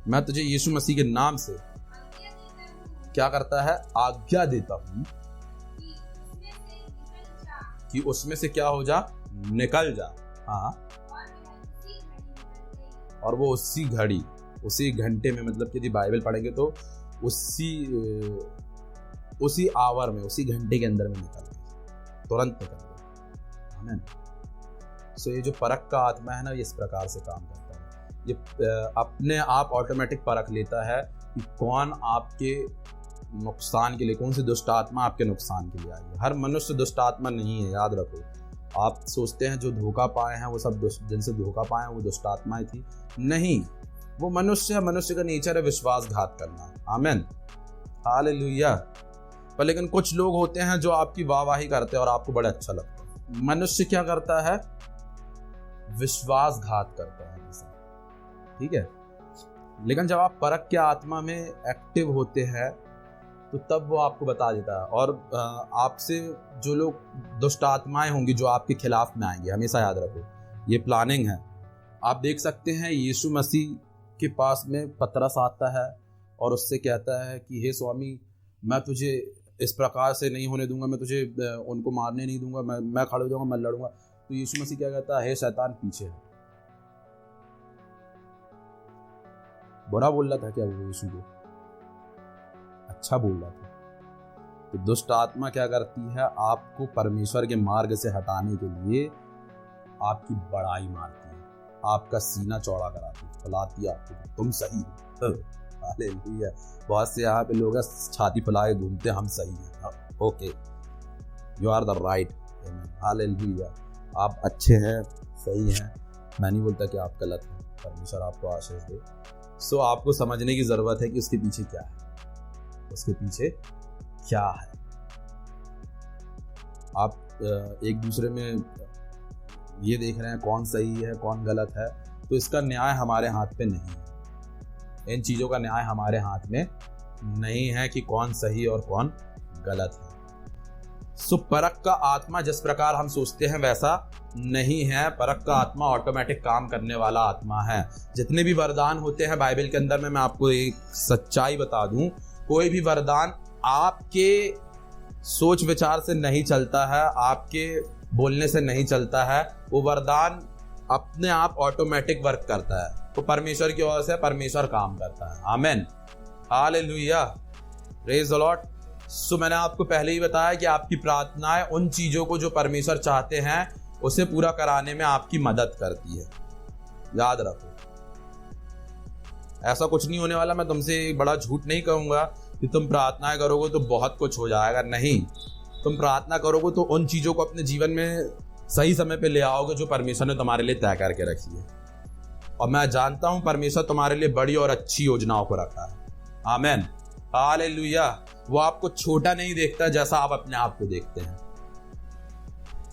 S1: मैं तुझे यीशु मसीह के नाम से क्या करता है, आज्ञा देता हूं कि उसमें से क्या हो जा, निकल जा। हाँ, और वो उसी घड़ी, उसी घंटे में, मतलब कि यदि बाइबल पढ़ेंगे तो उसी आवर में, उसी घंटे के अंदर में निकल गई, तुरंत निकल गई। आमीन। सो ये जो परख का आत्मा है ना, ये इस प्रकार से काम करता है। ये अपने आप ऑटोमेटिक परख लेता है कि कौन आपके नुकसान के लिए, कौन सी दुष्ट आत्मा आपके नुकसान के लिए आई है। हर मनुष्य दुष्ट आत्मा नहीं है, याद रखो। आप सोचते हैं जो धोखा पाए हैं वो सब जिनसे धोखा पाए हैं वो दुष्ट आत्माएं थी, नहीं, वो मनुष्य का नेचर है विश्वासघात करना। आमीन, हालेलुया। पर लेकिन कुछ लोग होते हैं जो आपकी वाहवाही करते हैं और आपको बड़ा अच्छा लगता है। मनुष्य क्या करता है, विश्वासघात करता है, ठीक है। लेकिन जब आप परख के आत्मा में एक्टिव होते हैं तो तब वो आपको बता देता है। और आपसे जो लोग दुष्ट आत्माएं होंगी जो आपके खिलाफ में आएंगे, हमेशा याद रखो ये प्लानिंग है। आप देख सकते हैं यीशु मसीह के पास में पतरस आता है और उससे कहता है कि हे स्वामी, मैं तुझे इस प्रकार से नहीं होने दूंगा, मैं तुझे उनको मारने नहीं दूंगा, मैं खड़े हो जाऊंगा, मैं लड़ूंगा। तो यीशु मसीह क्या कहता है, हे शैतान पीछे है। बुरा बोल रहा था क्या वो यीशु को? अच्छा बोल रहा था। तो दुष्ट आत्मा क्या करती है, आपको परमेश्वर के मार्ग से हटाने के लिए आपकी बड़ाई मारती है, आपका सीना चौड़ा कराती है, फुलाती है आपको, तुम सही हो। हालेलुया। बहुत से यहाँ पे लोग छाती फुला के घूमते, हम सही हैं, okay, you are the right. Hallelujah. आप अच्छे हैं, सही हैं। मैं नहीं बोलता कि आप गलत हैं, परमेश्वर आपको आशीष दे। सो आपको समझने की जरूरत है कि उसके पीछे क्या है, उसके पीछे क्या है। आप एक दूसरे में ये देख रहे हैं कौन सही है कौन गलत है, तो इसका न्याय हमारे हाथ पे नहीं है। इन चीज़ों का न्याय हमारे हाथ में नहीं है कि कौन सही और कौन गलत है। सो परख का आत्मा जिस प्रकार हम सोचते हैं वैसा नहीं है। परख का आत्मा ऑटोमेटिक काम करने वाला आत्मा है। जितने भी वरदान होते हैं बाइबल के अंदर में, मैं आपको एक सच्चाई बता दूं, कोई भी वरदान आपके सोच विचार से नहीं चलता है, आपके बोलने से नहीं चलता है। वो वरदान अपने आप ऑटोमेटिक वर्क करता है, तो परमेश्वर की ओर से परमेश्वर काम करता है। आमीन, हालेलुया, प्रेज द लॉर्ड। सो मैंने आपको पहले ही बताया कि आपकी प्रार्थनाएं उन चीजों को जो परमेश्वर चाहते हैं उसे पूरा कराने में आपकी मदद करती है। याद रखो, ऐसा कुछ नहीं होने वाला। मैं तुमसे बड़ा झूठ नहीं कहूंगा कि तुम प्रार्थनाएं करोगे तो बहुत कुछ हो जाएगा, नहीं। तुम प्रार्थना करोगे तो उन चीजों को अपने जीवन में सही समय पे ले आओगे जो परमेश्वर ने तुम्हारे लिए तय करके रखी है। और मैं जानता हूं परमेश्वर तुम्हारे लिए बड़ी और अच्छी योजनाओं को रखा है। आमीन, हालेलुया। वो आपको छोटा नहीं देखता जैसा आप अपने आप को देखते हैं,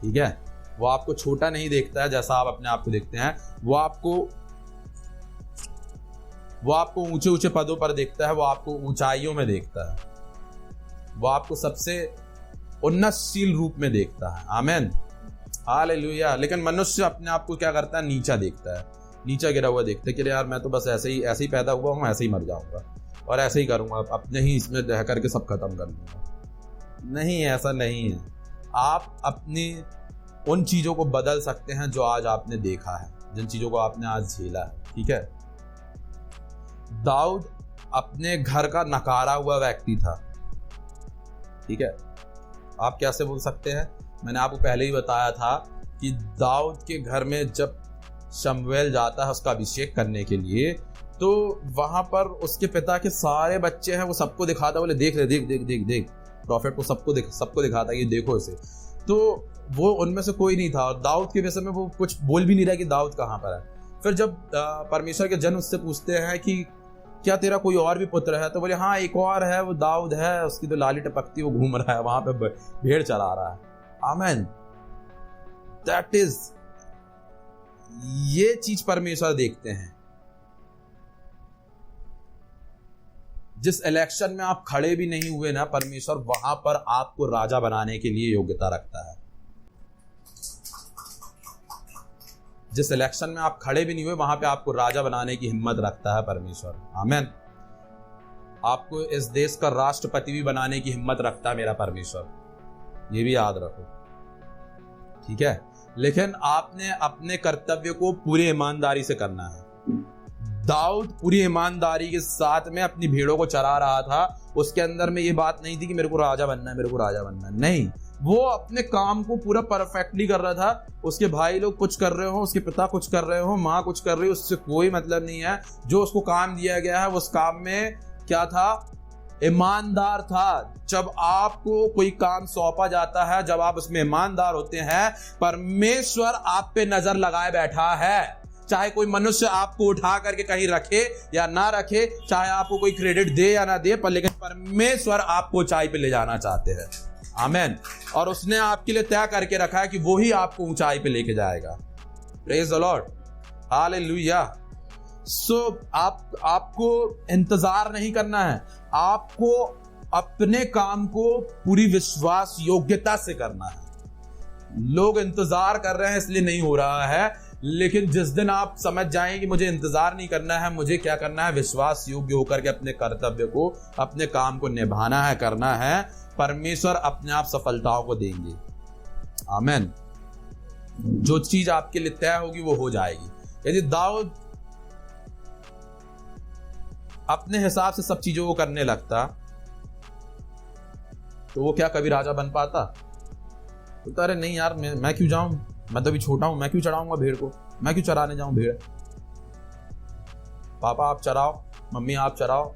S1: ठीक है। वो आपको छोटा नहीं देखता है जैसा आप अपने आप को देखते हैं। वो आपको ऊंचे ऊंचे पदों पर देखता है, वो आपको ऊंचाइयों में देखता है, वो आपको सबसे उन्नतशील रूप में देखता है। आमीन, हालेलुया। लेकिन मनुष्य अपने आप को क्या करता है, नीचा देखता है, नीचा गिरा हुआ देखता है कि यार मैं तो बस ऐसे ही पैदा हुआ हूँ, ऐसे ही मर जाऊंगा और ऐसे ही करूंगा, अपने ही इसमें रह करके सब खत्म कर दूंगा। नहीं, ऐसा नहीं है। आप अपनी उन चीजों को बदल सकते हैं जो आज आपने देखा है, जिन चीजों को आपने आज झेला है, ठीक है। दाऊद अपने घर का नकारा हुआ व्यक्ति था, ठीक है। आप कैसे बोल सकते हैं, मैंने आपको पहले ही बताया था कि दाऊद के घर में जब शमूएल जाता है उसका अभिषेक करने के लिए, तो वहां पर उसके पिता के सारे बच्चे हैं, वो सबको दिखाता, बोले देख देख देख देख देख, प्रॉफिट को सबको दिखाता कि देखो इसे, तो वो उनमें से कोई नहीं था। और दाऊद के विषय में वो कुछ बोल भी नहीं रहा कि दाऊद कहाँ पर है। फिर जब परमेश्वर के जन उससे पूछते हैं कि क्या तेरा कोई और भी पुत्र है, तो बोले हाँ एक और है, वो दाऊद है, उसकी तो लाली टपकती, वो घूम रहा है वहां पे, भेड़ चरा रहा है। आमेन। दैट इज, ये चीज परमेश्वर देखते हैं। जिस इलेक्शन में आप खड़े भी नहीं हुए ना, परमेश्वर वहां पर आपको राजा बनाने के लिए योग्यता रखता है। जिस इलेक्शन में आप खड़े भी नहीं हुए, वहां पे आपको राजा बनाने की हिम्मत रखता है परमेश्वर। आमेन। आपको इस देश का राष्ट्रपति भी बनाने की हिम्मत रखता है मेरा परमेश्वर, ये भी याद रखो, ठीक है। लेकिन आपने अपने कर्तव्य को पूरी ईमानदारी से करना है। दाऊद पूरी ईमानदारी के साथ में अपनी भेड़ों को चरा रहा था। उसके अंदर में ये बात नहीं थी कि मेरे को राजा बनना है, मेरे को राजा बनना है, नहीं। वो अपने काम को पूरा परफेक्टली कर रहा था। उसके भाई लोग कुछ कर रहे हो, उसके पिता कुछ कर रहे हो, माँ कुछ कर रही हो, उससे कोई मतलब नहीं है। जो उसको काम दिया गया है, उस काम में क्या था, ईमानदार था। जब आपको कोई काम सौंपा जाता है, जब आप उसमें ईमानदार होते हैं, परमेश्वर आप पे नजर लगाए बैठा है। चाहे कोई मनुष्य आपको उठा करके कहीं रखे या ना रखे, चाहे आपको कोई क्रेडिट दे या ना दे, पर लेकिन परमेश्वर आपको ऊंचाई पे ले जाना चाहते हैं। आमेन। और उसने आपके लिए तय करके रखा है कि वो ही आपको ऊंचाई पे लेके जाएगा। Praise the Lord, hallelujah. So आपको इंतजार नहीं करना है, आपको अपने काम को पूरी विश्वास योग्यता से करना है। लोग इंतजार कर रहे हैं इसलिए नहीं हो रहा है, लेकिन जिस दिन आप समझ जाएं कि मुझे इंतजार नहीं करना है, मुझे क्या करना है, विश्वास योग्य होकर के अपने कर्तव्य को, अपने काम को निभाना है, करना है, परमेश्वर अपने आप सफलताओं को देंगे। आमेन। जो चीज आपके लिए तय होगी वो हो जाएगी। यदि दाऊद अपने हिसाब से सब चीजों को करने लगता, तो वो क्या कभी राजा बन पाता? तो अरे नहीं यार, मैं क्यों जाऊं, मैं तो अभी छोटा हूं, मैं क्यों चढ़ाऊंगा भेड़ को, मैं क्यों चराने जाऊं भेड़। पापा आप चराओ, मम्मी आप चराओ,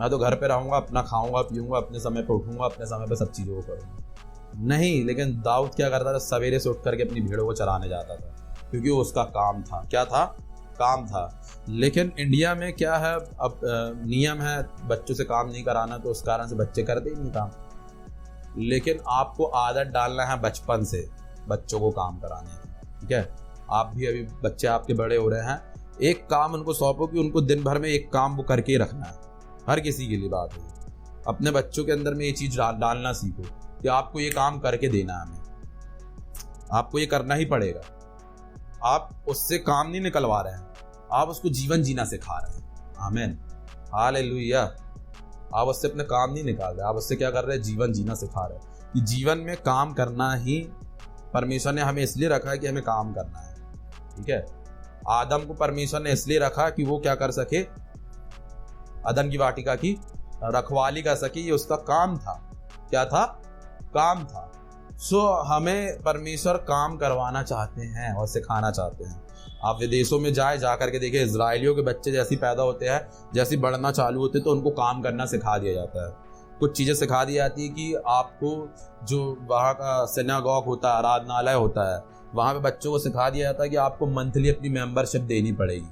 S1: मैं तो घर पे रहूंगा, अपना खाऊंगा पीऊंगा, अपने समय पे उठूंगा, अपने समय पे सब चीजों को करूंगा। नहीं, लेकिन दाऊद क्या करता था, सवेरे से उठ करके अपनी भेड़ों को चराने जाता था, क्योंकि वो उसका काम था। क्या था? काम था। लेकिन इंडिया में क्या है, अब नियम है बच्चों से काम नहीं कराना, तो उस कारण से बच्चे करते ही नहीं काम। लेकिन आपको आदत डालना है बचपन से बच्चों को काम कराने की, ठीक है। आप भी अभी बच्चे आपके बड़े हो रहे हैं, एक काम उनको सौंपो कि उनको दिन भर में एक काम वो करके ही रखना है। हर किसी के लिए बात है, अपने बच्चों के अंदर में ये चीज डालना सीखो कि आपको ये काम करके देना है, हमें आपको ये करना ही पड़ेगा। आप उससे काम नहीं निकलवा रहे हैं, आप उसको जीवन जीना सिखा रहे हैं। आमीन, हालेलुया। आप उससे अपने काम नहीं निकाल रहे, आप उससे क्या कर रहे हैं, जीवन जीना सिखा रहे हैं कि जीवन में काम करना ही परमेश्वर ने हमें इसलिए रखा है कि हमें काम करना है, ठीक है। आदम को परमेश्वर ने इसलिए रखा कि वो क्या कर सके, अदन की वाटिका की रखवाली कर सके, ये उसका काम था। क्या था? काम था। सो हमें परमेश्वर काम करवाना चाहते हैं और सिखाना चाहते हैं। आप विदेशों में जा करके देखिए, इजरायलियों के बच्चे जैसे पैदा होते हैं, जैसे बढ़ना चालू होते हैं, तो उनको काम करना सिखा दिया जाता है। कुछ चीज़ें सिखा दी जाती है कि आपको जो वहाँ का सिनागॉग होता है, आराधनालय होता है, वहाँ पे बच्चों को सिखा दिया जाता है कि आपको मंथली अपनी मेंबरशिप देनी पड़ेगी।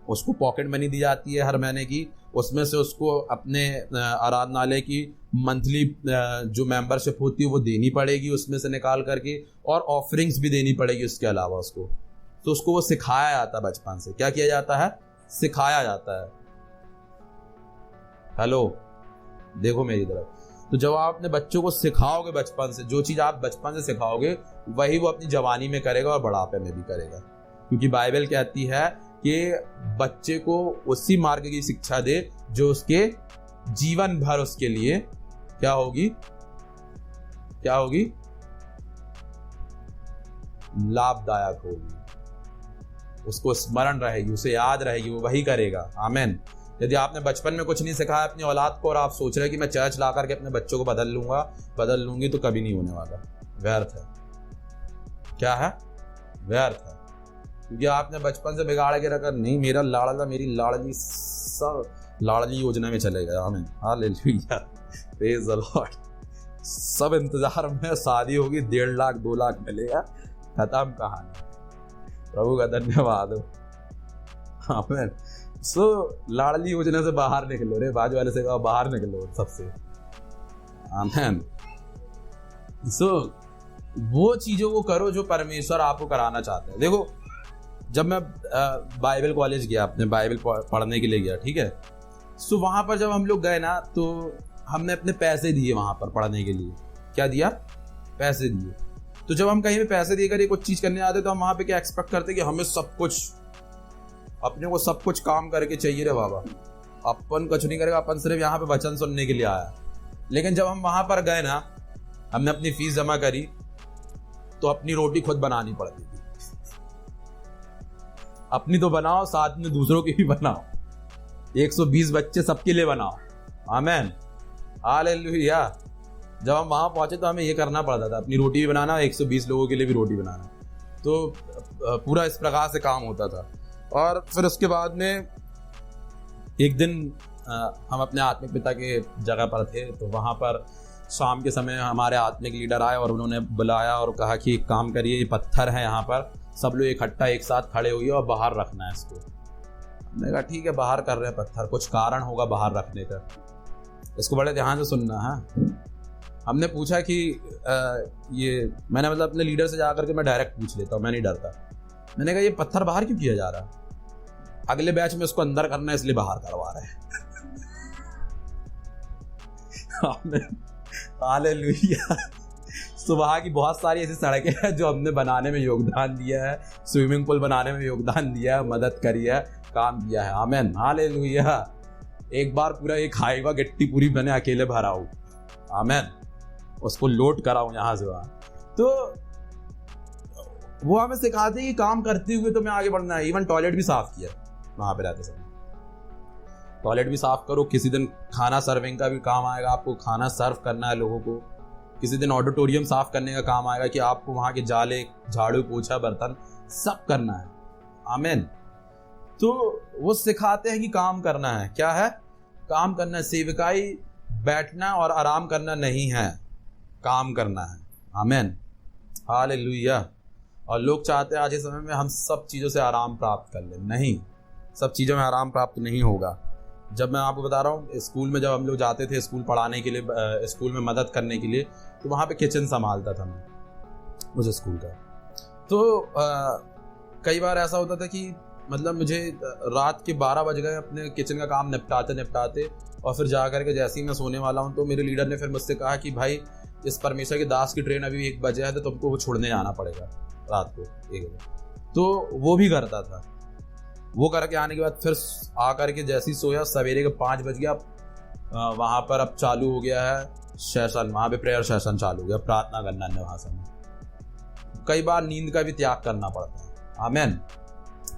S1: उसको पॉकेट मनी दी जाती है हर महीने की, उसमें से उसको अपने आराधनालय की मंथली जो मेंबरशिप होती है वो देनी पड़ेगी, उसमें से निकाल करके, और ऑफरिंग्स भी देनी पड़ेगी उसके अलावा उसको। तो उसको वो सिखाया जाता है बचपन से। क्या किया जाता है? सिखाया जाता है। हेलो, देखो मेरी तरफ। तो जब आप अपने बच्चों को सिखाओगे बचपन से, जो चीज आप बचपन से सिखाओगे वही वो अपनी जवानी में करेगा और बुढ़ापे में भी करेगा, क्योंकि बाइबल कहती है कि बच्चे को उसी मार्ग की शिक्षा दे जो उसके जीवन भर उसके लिए क्या होगी, क्या होगी, लाभदायक होगी, उसको स्मरण रहेगी, उसे याद रहेगी, वो वही करेगा। आमीन। यदि आपने बचपन में कुछ नहीं सिखाया अपनी औलाद को और आप सोच रहे हैं कि मैं चर्च ला करके अपने बच्चों को बदल लूंगी, तो कभी नहीं होने वाला, व्यर्थ है। क्या है? व्यर्थ है, क्योंकि आपने बचपन से बिगाड़ के रखा। नहीं, मेरा लाड़ला मेरी लाड़ली सब लाड़ली योजना में चलेगा। आमीन, हालेलुया, प्रेज द लॉर्ड। सब इंतजार में, शादी होगी 1.5 लाख 2 लाख मिलेगा, खत्म कहानी। प्रभु का धन्यवाद हो। आमीन। सो लाडली योजना से बाहर निकलो रे, बाजू वाले से कहो बाहर निकलो सबसे। आमीन। सो वो चीजों को करो जो परमेश्वर आपको कराना चाहते हैं। देखो, जब मैं बाइबल कॉलेज गया, अपने बाइबल पढ़ने के लिए गया, ठीक है, सो वहां पर जब हम लोग गए ना, तो हमने अपने पैसे दिए वहां पर पढ़ने के लिए। क्या दिया? पैसे दिए। तो जब हम कहीं पे पैसे देकर कुछ चीज करने आते तो हम वहां पे क्या एक्सपेक्ट करते कि हमें सब कुछ, अपने को सब कुछ काम करके चाहिए रे बाबा, अपन कुछ नहीं करेगा, अपन सिर्फ यहाँ पे वचन सुनने के लिए आया। लेकिन जब हम वहां पर गए ना, हमने अपनी फीस जमा करी, तो अपनी रोटी खुद बनानी पड़ती थी। अपनी तो बनाओ, साथ में दूसरों की भी बनाओ। 120 बच्चे सबके लिए बनाओ। आमीन, हालेलुया। जब हम वहां पहुंचे तो हमें ये करना पड़ता था, अपनी रोटी भी बनाना, 120 लोगों के लिए भी रोटी बनाना। तो पूरा इस प्रकार से काम होता था। और फिर उसके बाद में एक दिन हम अपने आत्मिक पिता के जगह पर थे, तो वहां पर शाम के समय हमारे आत्मिक लीडर आए और उन्होंने बुलाया और कहा कि एक काम करिए, ये पत्थर है यहाँ पर, सब लोग इकट्ठा एक साथ खड़े हुए और बाहर रखना है इसको। हमने कहा ठीक है, बाहर कर रहे हैं पत्थर, कुछ कारण होगा बाहर रखने का, इसको बड़े ध्यान से सुनना है। हमने पूछा कि ये, मैंne मतलब अपने लीडर से जाकर के मैं डायरेक्ट पूछ लेता हूँ, मैं नहीं डरता। मैंने कहा ये पत्थर बाहर क्यों किया जा रहा है? अगले बैच में इसको अंदर करना है इसलिए बाहर करवा रहे हैं। हालेलुया। सुबह की बहुत सारी ऐसी सड़कें हैं जो हमने बनाने में योगदान दिया है, स्विमिंग पूल बनाने में योगदान दिया है, मदद करी है, काम किया है। आमीन, हालेलुया। एक बार पूरा एक हाईवा गिट्टी पूरी मैंने अकेले भरा हूँ। आमीन, उसको लोड कराऊं यहाँ से वहाँ। तो वो हमें सिखाते हैं कि काम करते हुए तो मैं आगे बढ़ना है। इवन टॉयलेट भी साफ किया वहां पे रहते समय, टॉयलेट भी साफ करो। किसी दिन खाना सर्विंग का भी काम आएगा, आपको खाना सर्व करना है लोगों को। किसी दिन ऑडिटोरियम साफ करने का काम आएगा कि आपको वहां के जाले, झाड़ू, पोछा, बर्तन सब करना है। आमीन। तो वो सिखाते हैं कि काम करना है। क्या है? काम करना है। सेवकाई बैठना और आराम करना नहीं है, काम करना है। आमीन, हालेलुया। और लोग चाहते हैं आज के समय में हम सब चीज़ों से आराम प्राप्त कर लें। नहीं, सब चीज़ों में आराम प्राप्त नहीं होगा। जब मैं आपको बता रहा हूँ, स्कूल में जब हम लोग जाते थे स्कूल पढ़ाने के लिए, स्कूल में मदद करने के लिए, तो वहाँ पे किचन संभालता था मैं उस स्कूल का। तो कई बार ऐसा होता था कि मतलब मुझे रात के 12 बज गए अपने किचन का काम निपटाते निपटाते, और फिर जा करके जैसे ही मैं सोने वाला हूँ तो मेरे लीडर ने फिर मुझसे कहा कि भाई, इस परमेश्वर के दास की ट्रेन अभी 1 बजे है तो तुमको वो छोड़ने जाना पड़ेगा रात को 1 बजे। तो वो भी करता था। वो करके आने के बाद फिर आकर के जैसे ही सोया, सवेरे के 5 बज गया, वहाँ पर अब चालू हो गया है सेशन, वहाँ पे प्रेयर सेशन चालू हो गया, प्रार्थना करना अन्य भाषा में। कई बार नींद का भी त्याग करना पड़ता है। आमीन,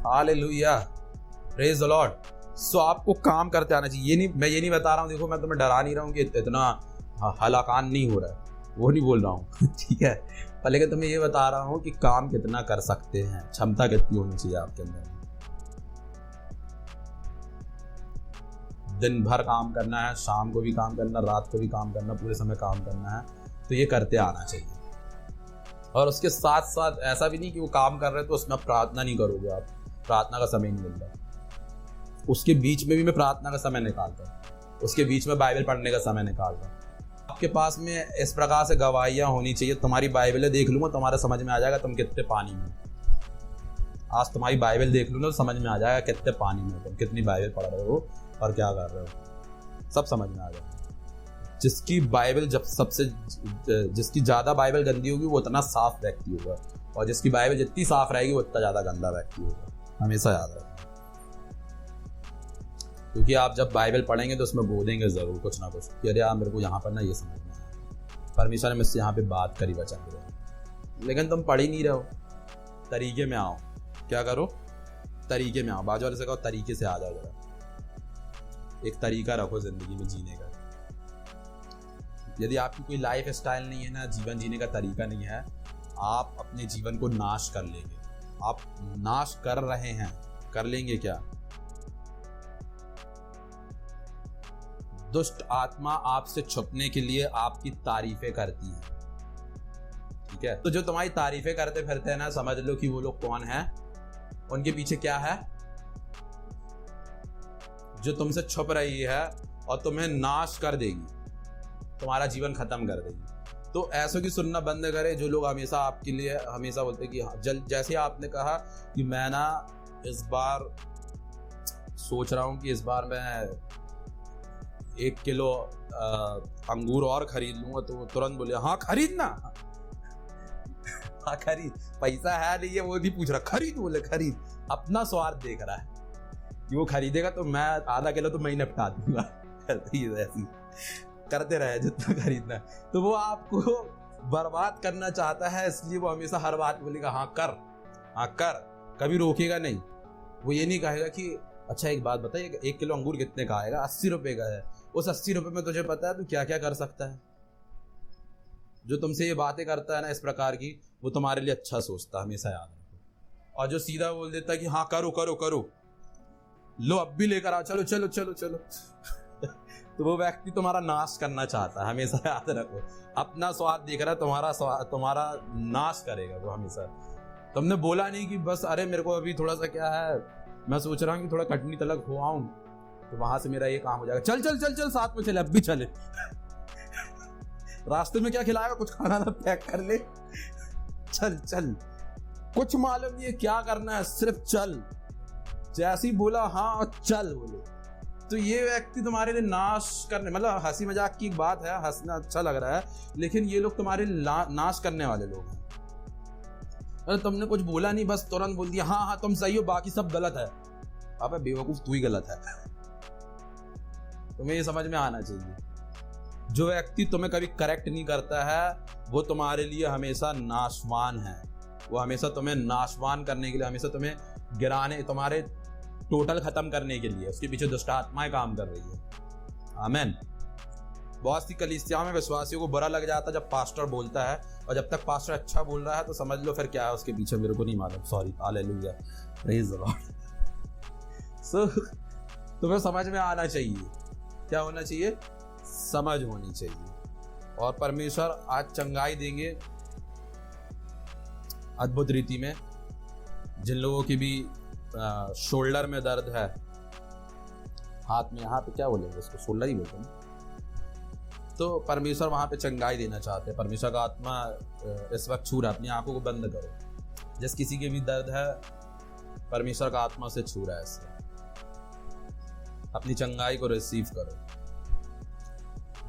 S1: हालेलुया, प्रेज द लॉर्ड। सो आपको काम करते आना चाहिए। मैं ये नहीं बता रहा हूँ, देखो मैं तुम्हें डरा नहीं रहा हूँ कि इतना हलाकान नहीं हो रहा है, वो नहीं बोल रहा हूँ। ठीक है, पर लेकिन तुम्हें ये बता रहा हूँ कि काम कितना कर सकते हैं, क्षमता कितनी होनी चाहिए आपके अंदर। दिन भर काम करना है, शाम को भी काम करना, रात को भी काम करना, पूरे समय काम करना है, तो ये करते आना चाहिए। और उसके साथ साथ ऐसा भी नहीं कि वो काम कर रहे हैं तो उसमें आप प्रार्थना नहीं करोगे, आप प्रार्थना का समय नहीं मिल रहा। उसके बीच में भी मैं प्रार्थना का समय निकालता हूँ, उसके बीच में बाइबल पढ़ने का समय निकालता हूँ। आपके पास में इस प्रकार से गवाहियाँ होनी चाहिए। तुम्हारी बाइबलें देख लूँगा, तुम्हारा समझ में आ जाएगा तुम कितने पानी में। आज तुम्हारी बाइबल देख लूँगा तो समझ में आ जाएगा कितने पानी में, तुम कितनी बाइबल पढ़ रहे हो और क्या कर रहे हो, सब समझ में आ जाएगा। जिसकी बाइबल जिसकी ज़्यादा बाइबल गंदी होगी वो उतना साफ व्यक्ति होगा, और जिसकी बाइबल जितनी साफ रहेगी वो उतना ज़्यादा गंदा व्यक्ति होगा। हमेशा याद रखना, क्योंकि आप जब बाइबल पढ़ेंगे तो उसमें बोलेंगे ज़रूर कुछ ना कुछ कि अरे यार मेरे को यहाँ पर ना ये समझ में आया, परमेश्वर ने मुझसे यहाँ पे बात करी वचन के। लेकिन तुम पढ़ ही नहीं रहे हो। तरीके में आओ। क्या करो? तरीके में आओ। बाजू वाले से कहो तरीके से आ जाओ जरा। एक तरीका रखो जिंदगी में जीने का। यदि आपकी कोई लाइफ स्टाइल नहीं है ना, जीवन जीने का तरीका नहीं है, आप अपने जीवन को नाश कर लेंगे। आप नाश कर रहे हैं, कर लेंगे क्या? दुष्ट आत्मा आपसे छुपने के लिए आपकी तारीफें करती है। ठीक है, तो जो तुम्हारी तारीफें करते फिरते हैं ना, समझ लो कि वो लोग कौन है, उनके पीछे क्या है, जो तुमसे छुप रही है और तुम्हें नाश कर देगी, तुम्हारा जीवन खत्म कर देगी। तो ऐसों की सुनना बंद करे, जो लोग हमेशा आपके लिए हमेशा बोलते हैं कि हाँ, जैसे आपने कहा कि मैं ना इस बार सोच रहा हूं कि इस बार मैं 1 किलो अंगूर और खरीद लूंगा, तो वो तुरंत बोले हाँ खरीदना, हाँ खरीद, पैसा है नहीं है वो नहीं पूछ रहा, खरीद, बोले खरीद। अपना स्वार्थ देख रहा है कि वो खरीदेगा तो मैं आधा किलो तो मैं ही निपटा दूंगा। ऐसी करते रहे जितना खरीदना है। तो वो आपको बर्बाद करना चाहता है, इसलिए वो हमेशा हर बात बोलेगा हाँ कर, हाँ कर, कभी रोकेगा नहीं। वो ये नहीं कहेगा कि अच्छा एक बात बताइए, 1 किलो अंगूर कितने का आएगा, 80 रुपए का है, उस 80 रुपए में तुझे पता है तू क्या क्या कर सकता है। जो तुमसे ये बातें करता है ना इस प्रकार की, वो तुम्हारे लिए अच्छा सोचता है, हमेशा याद रखो। और जो सीधा बोल देता है कि हाँ करो करो करो, लो अब भी लेकर आओ, चलो चलो चलो चलो तो वो व्यक्ति तुम्हारा नाश करना चाहता है, हमेशा याद रखो। अपना स्वाद देख रहा है, तुम्हारा नाश करेगा वो हमेशा। तुमने बोला नहीं कि बस अरे मेरे को अभी थोड़ा सा क्या है, मैं सोच रहा हूँ कि थोड़ा कटनी तलक हो आऊं, तो वहां से मेरा ये काम हो जाएगा, चल चल चल चल साथ में चले, अब भी चले रास्ते में क्या खिलाएगा, कुछ खाना ना पैक कर ले, चल चल, कुछ मालूम नहीं है क्या करना है, सिर्फ चल। जैसे ही बोला हाँ चल बोले, तो ये व्यक्ति तुम्हारे लिए नाश करने, मतलब हंसी मजाक की बात है, हंसना अच्छा लग रहा है, लेकिन ये लोग तुम्हारे नाश करने वाले लोग हैं। अरे तुमने कुछ बोला नहीं, बस तुरंत बोल दिया हाँ हाँ तुम सही हो, बाकी सब गलत है। अबे बेवकूफ, तू ही गलत है। तुम्हें ये समझ में आना चाहिए, जो व्यक्ति तुम्हें कभी करेक्ट नहीं करता है वो तुम्हारे लिए हमेशा नाशवान है। वो हमेशा तुम्हें नाशवान करने के लिए, हमेशा तुम्हें गिराने, तुम्हारे टोटल खत्म करने के लिए उसके पीछे दुष्ट आत्माएं काम कर रही है। आमीन। बहुत सी कलीसिया में विश्वासियों को बुरा लग जाता है जब पास्टर बोलता है, और जब तक पास्टर अच्छा बोल रहा है तो समझ लो फिर क्या है उसके पीछे, मेरे को नहीं मालूम, sorry, hallelujah, praise the Lord. So तुम्हें समझ में आना चाहिए, क्या होना चाहिए, समझ होनी चाहिए। और परमेश्वर आज चंगाई देंगे अद्भुत रीति में। जिन लोगों की भी शोल्डर में दर्द है, हाथ में, यहाँ पे क्या बोलेंगे उसको, शोल्डर ही बोलते हैं, तो परमेश्वर वहां पे चंगाई देना चाहते हैं। परमेश्वर का आत्मा इस वक्त छू रहा है, अपनी आंखों को बंद करो। जिस किसी के भी दर्द है, परमेश्वर का आत्मा से छू रहा है, इससे अपनी चंगाई को रिसीव करो।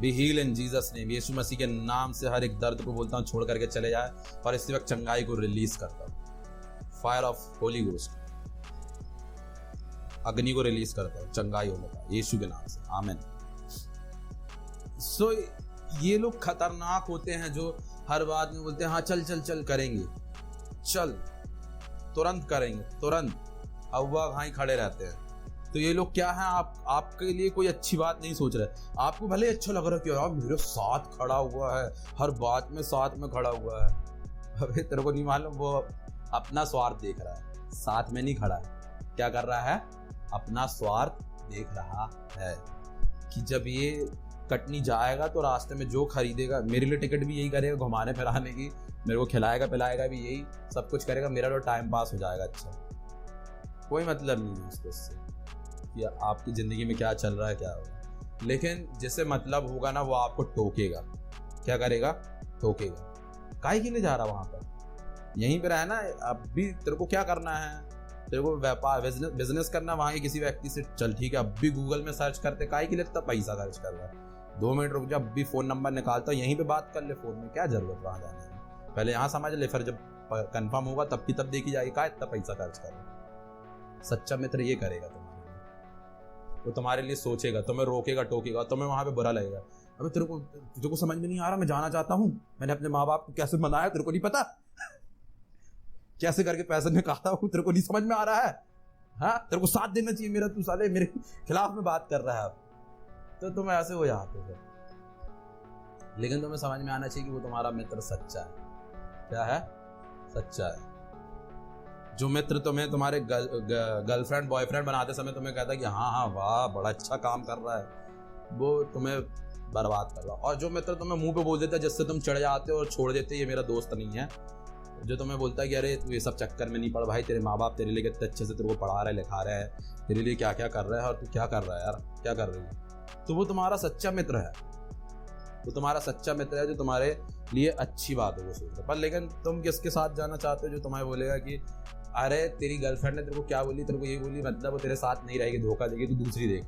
S1: Be heal in Jesus name, Yeshu Masih के नाम से हर एक दर्द को बोलता हूँ छोड़ करके चले जाए, और इसी वक्त चंगाई को रिलीज करता हूँ। फायर ऑफ होली गोस्ट, अग्नि को रिलीज करता हूँ, चंगाई होने का यीशु के नाम से, आमीन। सो ये लोग खतरनाक होते हैं जो हर बात में बोलते हैं हाँ चल चल चल करेंगे, चल तुरंत करेंगे, तुरंत अव्वा भाई खड़े रहते हैं। तो ये लोग क्या है, आपके लिए कोई अच्छी बात नहीं सोच रहे। आपको भले अच्छा लग रहा है कि यार मेरे साथ खड़ा हुआ है, हर बात में साथ में खड़ा हुआ है। अबे तेरे को नहीं मालूम, वो अपना स्वार्थ देख रहा है, साथ में नहीं खड़ा है। क्या कर रहा है, अपना स्वार्थ देख रहा है कि जब ये कटनी जाएगा तो रास्ते में जो खरीदेगा, मेरे लिए टिकट भी यही करेगा घुमाने फिराने की, मेरे को खिलाएगा पिलाएगा भी यही, सब कुछ करेगा, मेरा तो टाइम पास हो जाएगा। अच्छा, कोई मतलब नहीं है उससे कि आपकी ज़िंदगी में क्या चल रहा है, क्या होगा। लेकिन जिससे मतलब होगा ना, वो आपको टोकेगा। क्या करेगा, टोकेगा। काहे के लिए जा रहा वहाँ पर, यहीं पर है ना, अब भी तेरे को क्या करना है, तेरे को व्यापार बिजनेस करना, वहाँ के किसी व्यक्ति से चल ठीक है, अब भी गूगल में सर्च करते, काहे के लिए इतना पैसा खर्च कर रहा है, 2 मिनट रुक जा, अब भी फ़ोन नंबर निकालता, यहीं पे बात कर ले फ़ोन में, क्या ज़रूरत वहाँ जाने की। पहले यहाँ समझ ले, फिर जब कंफर्म होगा तब की तब देखी जाएगी, क्या इतना पैसा खर्च कर रहा है। सच्चा मित्र ये करेगा तुम्हारे लिए, वो तुम्हारे लिए सोचेगा, तुम्हें रोकेगा टोकेगा, तुम्हें वहाँ पे बुरा लगेगा। अबे तुझे को समझ में नहीं आ रहा, मैं जाना चाहता हूँ, मैंने अपने माँ बाप को कैसे मनाया, तेरे को नहीं पता, कैसे करके पैसे निकाला हूँ, तेरे को नहीं समझ में आ रहा है। हाँ, तेरे को साथ देना चाहिए मेरा, तू साले मेरे खिलाफ में बात कर रहा है। तो तुम ऐसे हो जाते हो। लेकिन तुम्हें समझ में आना चाहिए कि वो तुम्हारा मित्र सच्चा है। क्या है, सच्चा है। जो मित्र तुम्हें तुम्हारे गर्लफ्रेंड बॉयफ्रेंड बनाते समय तुम्हें कहता है कि हाँ हाँ वाह बड़ा अच्छा काम कर रहा है, वो तुम्हें बर्बाद कर रहा। और जो मित्र तुम्हें मुंह पे बोल देता है, जिससे तुम चढ़ जाते हो और छोड़ देते, ये मेरा दोस्त नहीं है। जो तुम्हें बोलता है कि अरे तू ये सब चक्कर में नहीं पड़ भाई, तेरे माँ बाप तेरे लिए कितने अच्छे से तेरे को पढ़ा रहे लिखा रहे हैं, तेरे लिए क्या क्या कर रहा है, और तू क्या कर रहा है यार, क्या कर रही है। तो वो तुम्हारा सच्चा मित्र है, वो तुम्हारा सच्चा मित्र है जो तुम्हारे लिए अच्छी बातों को सोचता है। पर लेकिन तुम किसके साथ जाना चाहते हो जो तुम्हें बोलेगा कि अरे तेरी गर्लफ्रेंड ने तेरे को क्या बोली, तेरे को ये बोली, मतलब वो तेरे साथ नहीं रहेगी, धोखा देगी, तू दूसरी देख।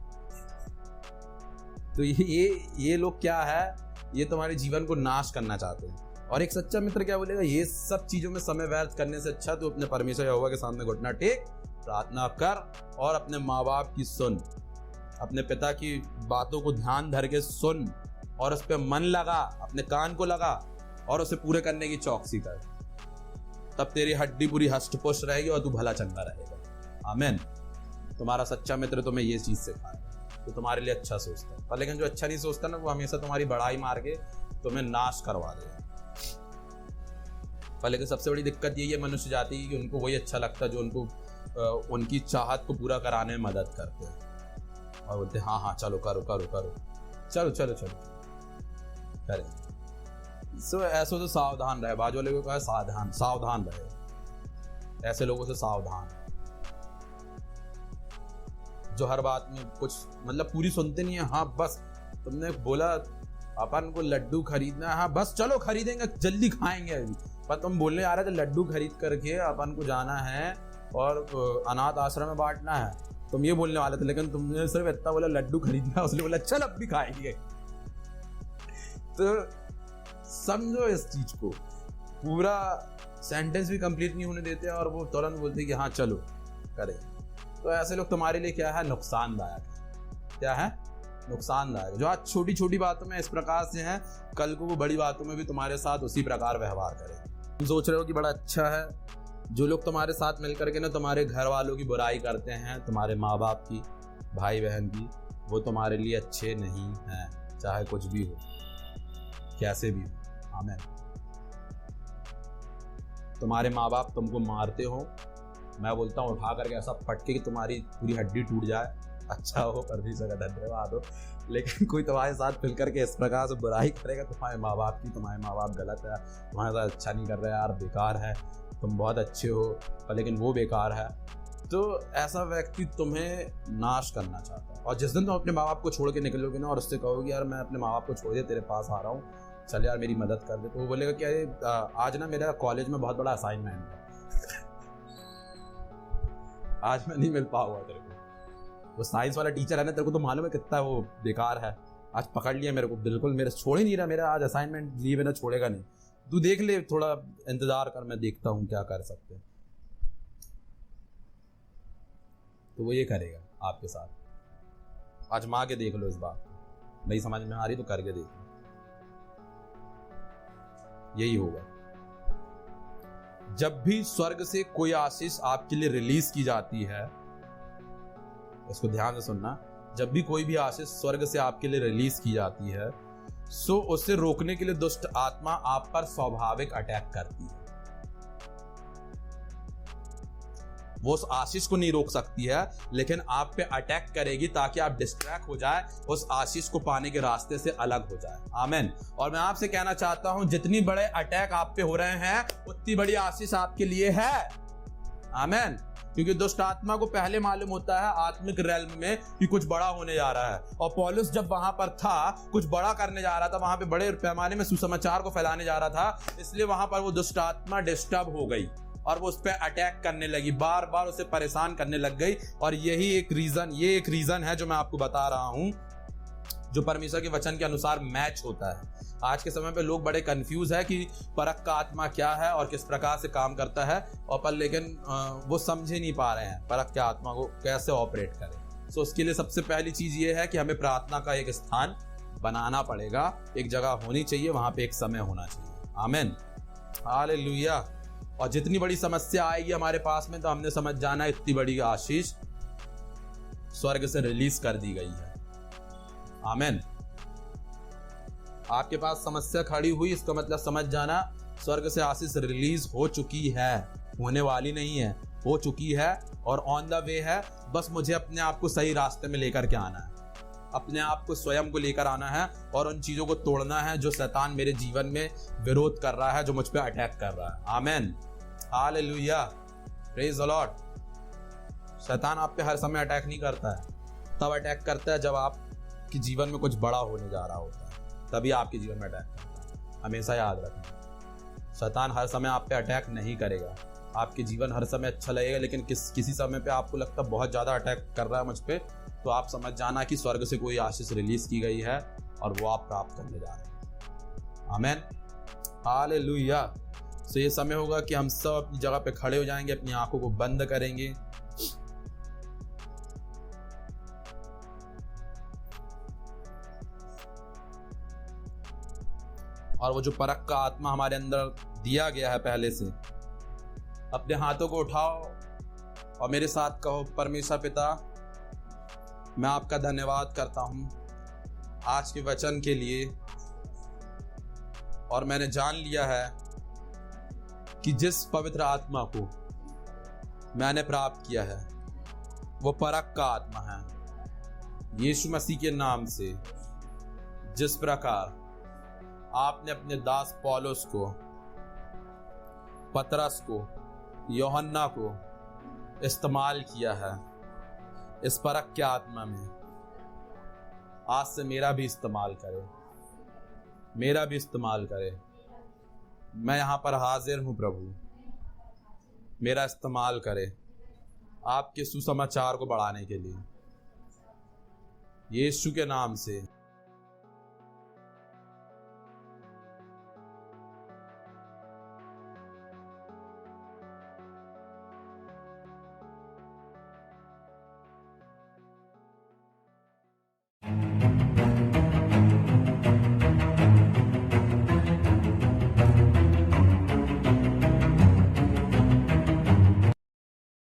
S1: तो ये लोग क्या है, ये तुम्हारे जीवन को नाश करना चाहते हैं। और एक सच्चा मित्र क्या बोलेगा, ये सब चीजों में समय व्यर्थ करने से अच्छा तो अपने परमेश्वर यहोवा के सामने घुटना टेक, प्रार्थना कर और अपने माँ बाप की सुन, अपने पिता की बातों को ध्यान धर के सुन और उस पर मन लगा, अपने कान को लगा और उसे पूरे करने की चौकसी कर। तब तेरी हड्डी पूरी हष्ट पुष्ट रहेगी और तू भला चंगा रहेगा। आमीन। तुम्हारा सच्चा मित्र तुम्हें ये चीज सिखाएगा, तो तुम्हारे लिए अच्छा सोचता है। पर लेकिन जो अच्छा नहीं सोचता ना, वो हमेशा तुम्हारी बड़ाई मार के तुम्हें नाश करवा देगा। पर लेकिन सबसे बड़ी दिक्कत यही है मनुष्य जाति की, कि उनको वही अच्छा लगता है जो उनको उनकी चाहत को पूरा कराने में मदद करते हैं और बोलते हैं हाँ हाँ चलो करो करो करो, चलो चलो चलो करें। सो ऐसे तो सावधान रहे। बाजू वाले को कहा सावधान, सावधान रहे, ऐसे लोगों से सावधान, जो हर बात में कुछ मतलब पूरी सुनते नहीं है। हाँ बस तुमने बोला अपन को लड्डू खरीदना है, हाँ बस चलो खरीदेंगे, जल्दी खाएंगे अभी। पर तुम बोलने आ रहे थे लड्डू खरीद करके अपन को जाना है और अनाथ आश्रम में बांटना है, तुम ये बोलने वाले थे, लेकिन तुमने सिर्फ इतना बोला लड्डू खरीदना है, उसने बोला चल अब भी खाएंगे। तो समझो इस चीज को, पूरा सेंटेंस भी कंप्लीट नहीं होने देते और वो तुरंत बोलते कि हाँ चलो करें। तो ऐसे लोग तुम्हारे लिए क्या है, नुकसानदायक। क्या है, नुकसानदायक। जो आज छोटी छोटी बातों में इस प्रकार से हैं, कल को वो बड़ी बातों में भी तुम्हारे साथ उसी प्रकार व्यवहार करें। तुम सोच रहे हो कि बड़ा अच्छा है, जो लोग तुम्हारे साथ मिलकर के ना तुम्हारे घर वालों की बुराई करते हैं, तुम्हारे माँ बाप की, भाई बहन की, वो तुम्हारे लिए अच्छे नहीं हैं, चाहे कुछ भी हो, कैसे भी हो। आमीन। तुम्हारे माँ बाप तुमको मारते हो, मैं बोलता हूँ उठा करके ऐसा फटके कि तुम्हारी पूरी हड्डी टूट जाए, अच्छा हो, परमेश्वर का धन्यवाद हो। लेकिन कोई तुम्हारे साथ मिल करके इस प्रकार से बुराई करेगा तुम्हारे माँ बाप की, तुम्हारे माँ बाप गलत है, तुम्हारे साथ अच्छा नहीं कर रहे यार, बेकार है, तुम बहुत अच्छे हो पर लेकिन वो बेकार है, तो ऐसा व्यक्ति तुम्हें नाश करना चाहता है। और जिस दिन तुम अपने माँ बाप को छोड़ के निकलोगे ना और उससे कहोगे यार मैं अपने माँ बाप को छोड़ दिया, तेरे पास आ रहा हूँ, चल यार मेरी मदद कर दे, तो वो बोलेगा कि अरे आज ना मेरा कॉलेज में बहुत बड़ा असाइनमेंट है, आज मैं नहीं मिल पाऊंगा तेरे को। वो साइंस वाला टीचर है ना, तेरे को तो मालूम है कितना वो बेकार है, आज पकड़ लिया मेरे को, बिल्कुल मेरे छोड़ ही नहीं रहा, मेरा आज असाइनमेंट लिए बिना छोड़ेगा नहीं, तू देख ले, थोड़ा इंतजार कर, मैं देखता हूँ क्या कर सकते हैं। तो वो ये करेगा आपके साथ। आजमा के देख लो इस बात को, नहीं समझ में आ रही तो करके देख लो, यही होगा। जब भी स्वर्ग से कोई आशीष आपके लिए रिलीज की जाती है, इसको ध्यान से सुनना, जब भी कोई भी आशीष स्वर्ग से आपके लिए रिलीज की जाती है, सो उसे रोकने के लिए दुष्ट आत्मा आप पर स्वाभाविक अटैक करती है। वो उस आशीष को नहीं रोक सकती है, लेकिन आप पे अटैक करेगी ताकि आप डिस्ट्रैक्ट हो जाए, उस आशीष को पाने के रास्ते से अलग हो जाए। आमीन। और मैं आपसे कहना चाहता हूं, जितनी बड़े अटैक आप पे हो रहे हैं, उतनी बड़ी आशीष आपके लिए है। आमीन। क्योंकि दुष्ट आत्मा को पहले मालूम होता है आत्मिक रेल्म में कि कुछ बड़ा होने जा रहा है, और पौलुस जब वहां पर था, कुछ बड़ा करने जा रहा था, वहां पे बड़े पैमाने में सुसमाचार को फैलाने जा रहा था, इसलिए वहां पर वो दुष्ट आत्मा डिस्टर्ब हो गई और वो उस पर अटैक करने लगी, बार बार उसे परेशान करने लग गई। और यही एक रीजन है जो मैं आपको बता रहा हूं, जो परमेश्वर के वचन के अनुसार मैच होता है। आज के समय पे लोग बड़े कंफ्यूज है कि परख का आत्मा क्या है और किस प्रकार से काम करता है, और पर लेकिन वो समझे नहीं पा रहे हैं परख के आत्मा को कैसे ऑपरेट करें। सो उसके लिए सबसे पहली चीज ये है कि हमें प्रार्थना का एक स्थान बनाना पड़ेगा, एक जगह होनी चाहिए, वहां पे एक समय होना चाहिए। आमीन। हालेलुया। और जितनी बड़ी समस्या आएगी हमारे पास में, तो हमने समझ जाना इतनी बड़ी आशीष स्वर्ग से रिलीज कर दी गई है। आमीन। आपके पास समस्या खड़ी हुई, इसका मतलब समझ जाना स्वर्ग से आशीष रिलीज हो चुकी है, होने वाली नहीं है, हो चुकी है और ऑन द वे है। बस मुझे अपने आप को सही रास्ते में लेकर के आना है। अपने आप को स्वयं को लेकर आना है और उन चीजों को तोड़ना है जो शैतान मेरे जीवन में विरोध कर रहा है, जो मुझ पे अटैक कर रहा है। आमेन, हालेलुया, प्रेज द लॉर्ड। शैतान आप पे हर समय अटैक नहीं करता है, तब अटैक करता है जब आपके जीवन में कुछ बड़ा होने जा रहा होता है, तभी आपके जीवन में अटैक करता है। हमेशा याद रखना, शैतान हर समय आप पे अटैक नहीं करेगा। आपके जीवन हर समय अच्छा लगेगा, लेकिन किसी समय पे आपको लगता है बहुत ज़्यादा अटैक कर रहा है मुझ पे, तो आप समझ जाना कि स्वर्ग से कोई आशीष रिलीज की गई है और वो आप प्राप्त करने जा रहे हैं। आमेन, हालेलुया। तो ये समय होगा कि हम सब अपनी जगह पे खड़े हो जाएंगे, अपनी आंखों को बंद करेंगे। और वो जो परख का आत्मा हमारे अंदर दिया गया है पहले से, अपने हाथों को उठाओ और मेरे साथ कहो, परमेश्वर पिता, मैं आपका धन्यवाद करता हूं आज के वचन के लिए। और मैंने जान लिया है कि जिस पवित्र आत्मा को मैंने प्राप्त किया है वो परख का आत्मा है। यीशु मसीह के नाम से जिस प्रकार आपने अपने दास पौलुस को, पतरस को, यूहन्ना को इस्तेमाल किया है इस परख के आत्मा में, आज से मेरा भी इस्तेमाल करे, मेरा भी इस्तेमाल करे। मैं यहाँ पर हाजिर हूँ प्रभु, मेरा इस्तेमाल करे आपके सुसमाचार को बढ़ाने के लिए, यीशु के नाम से।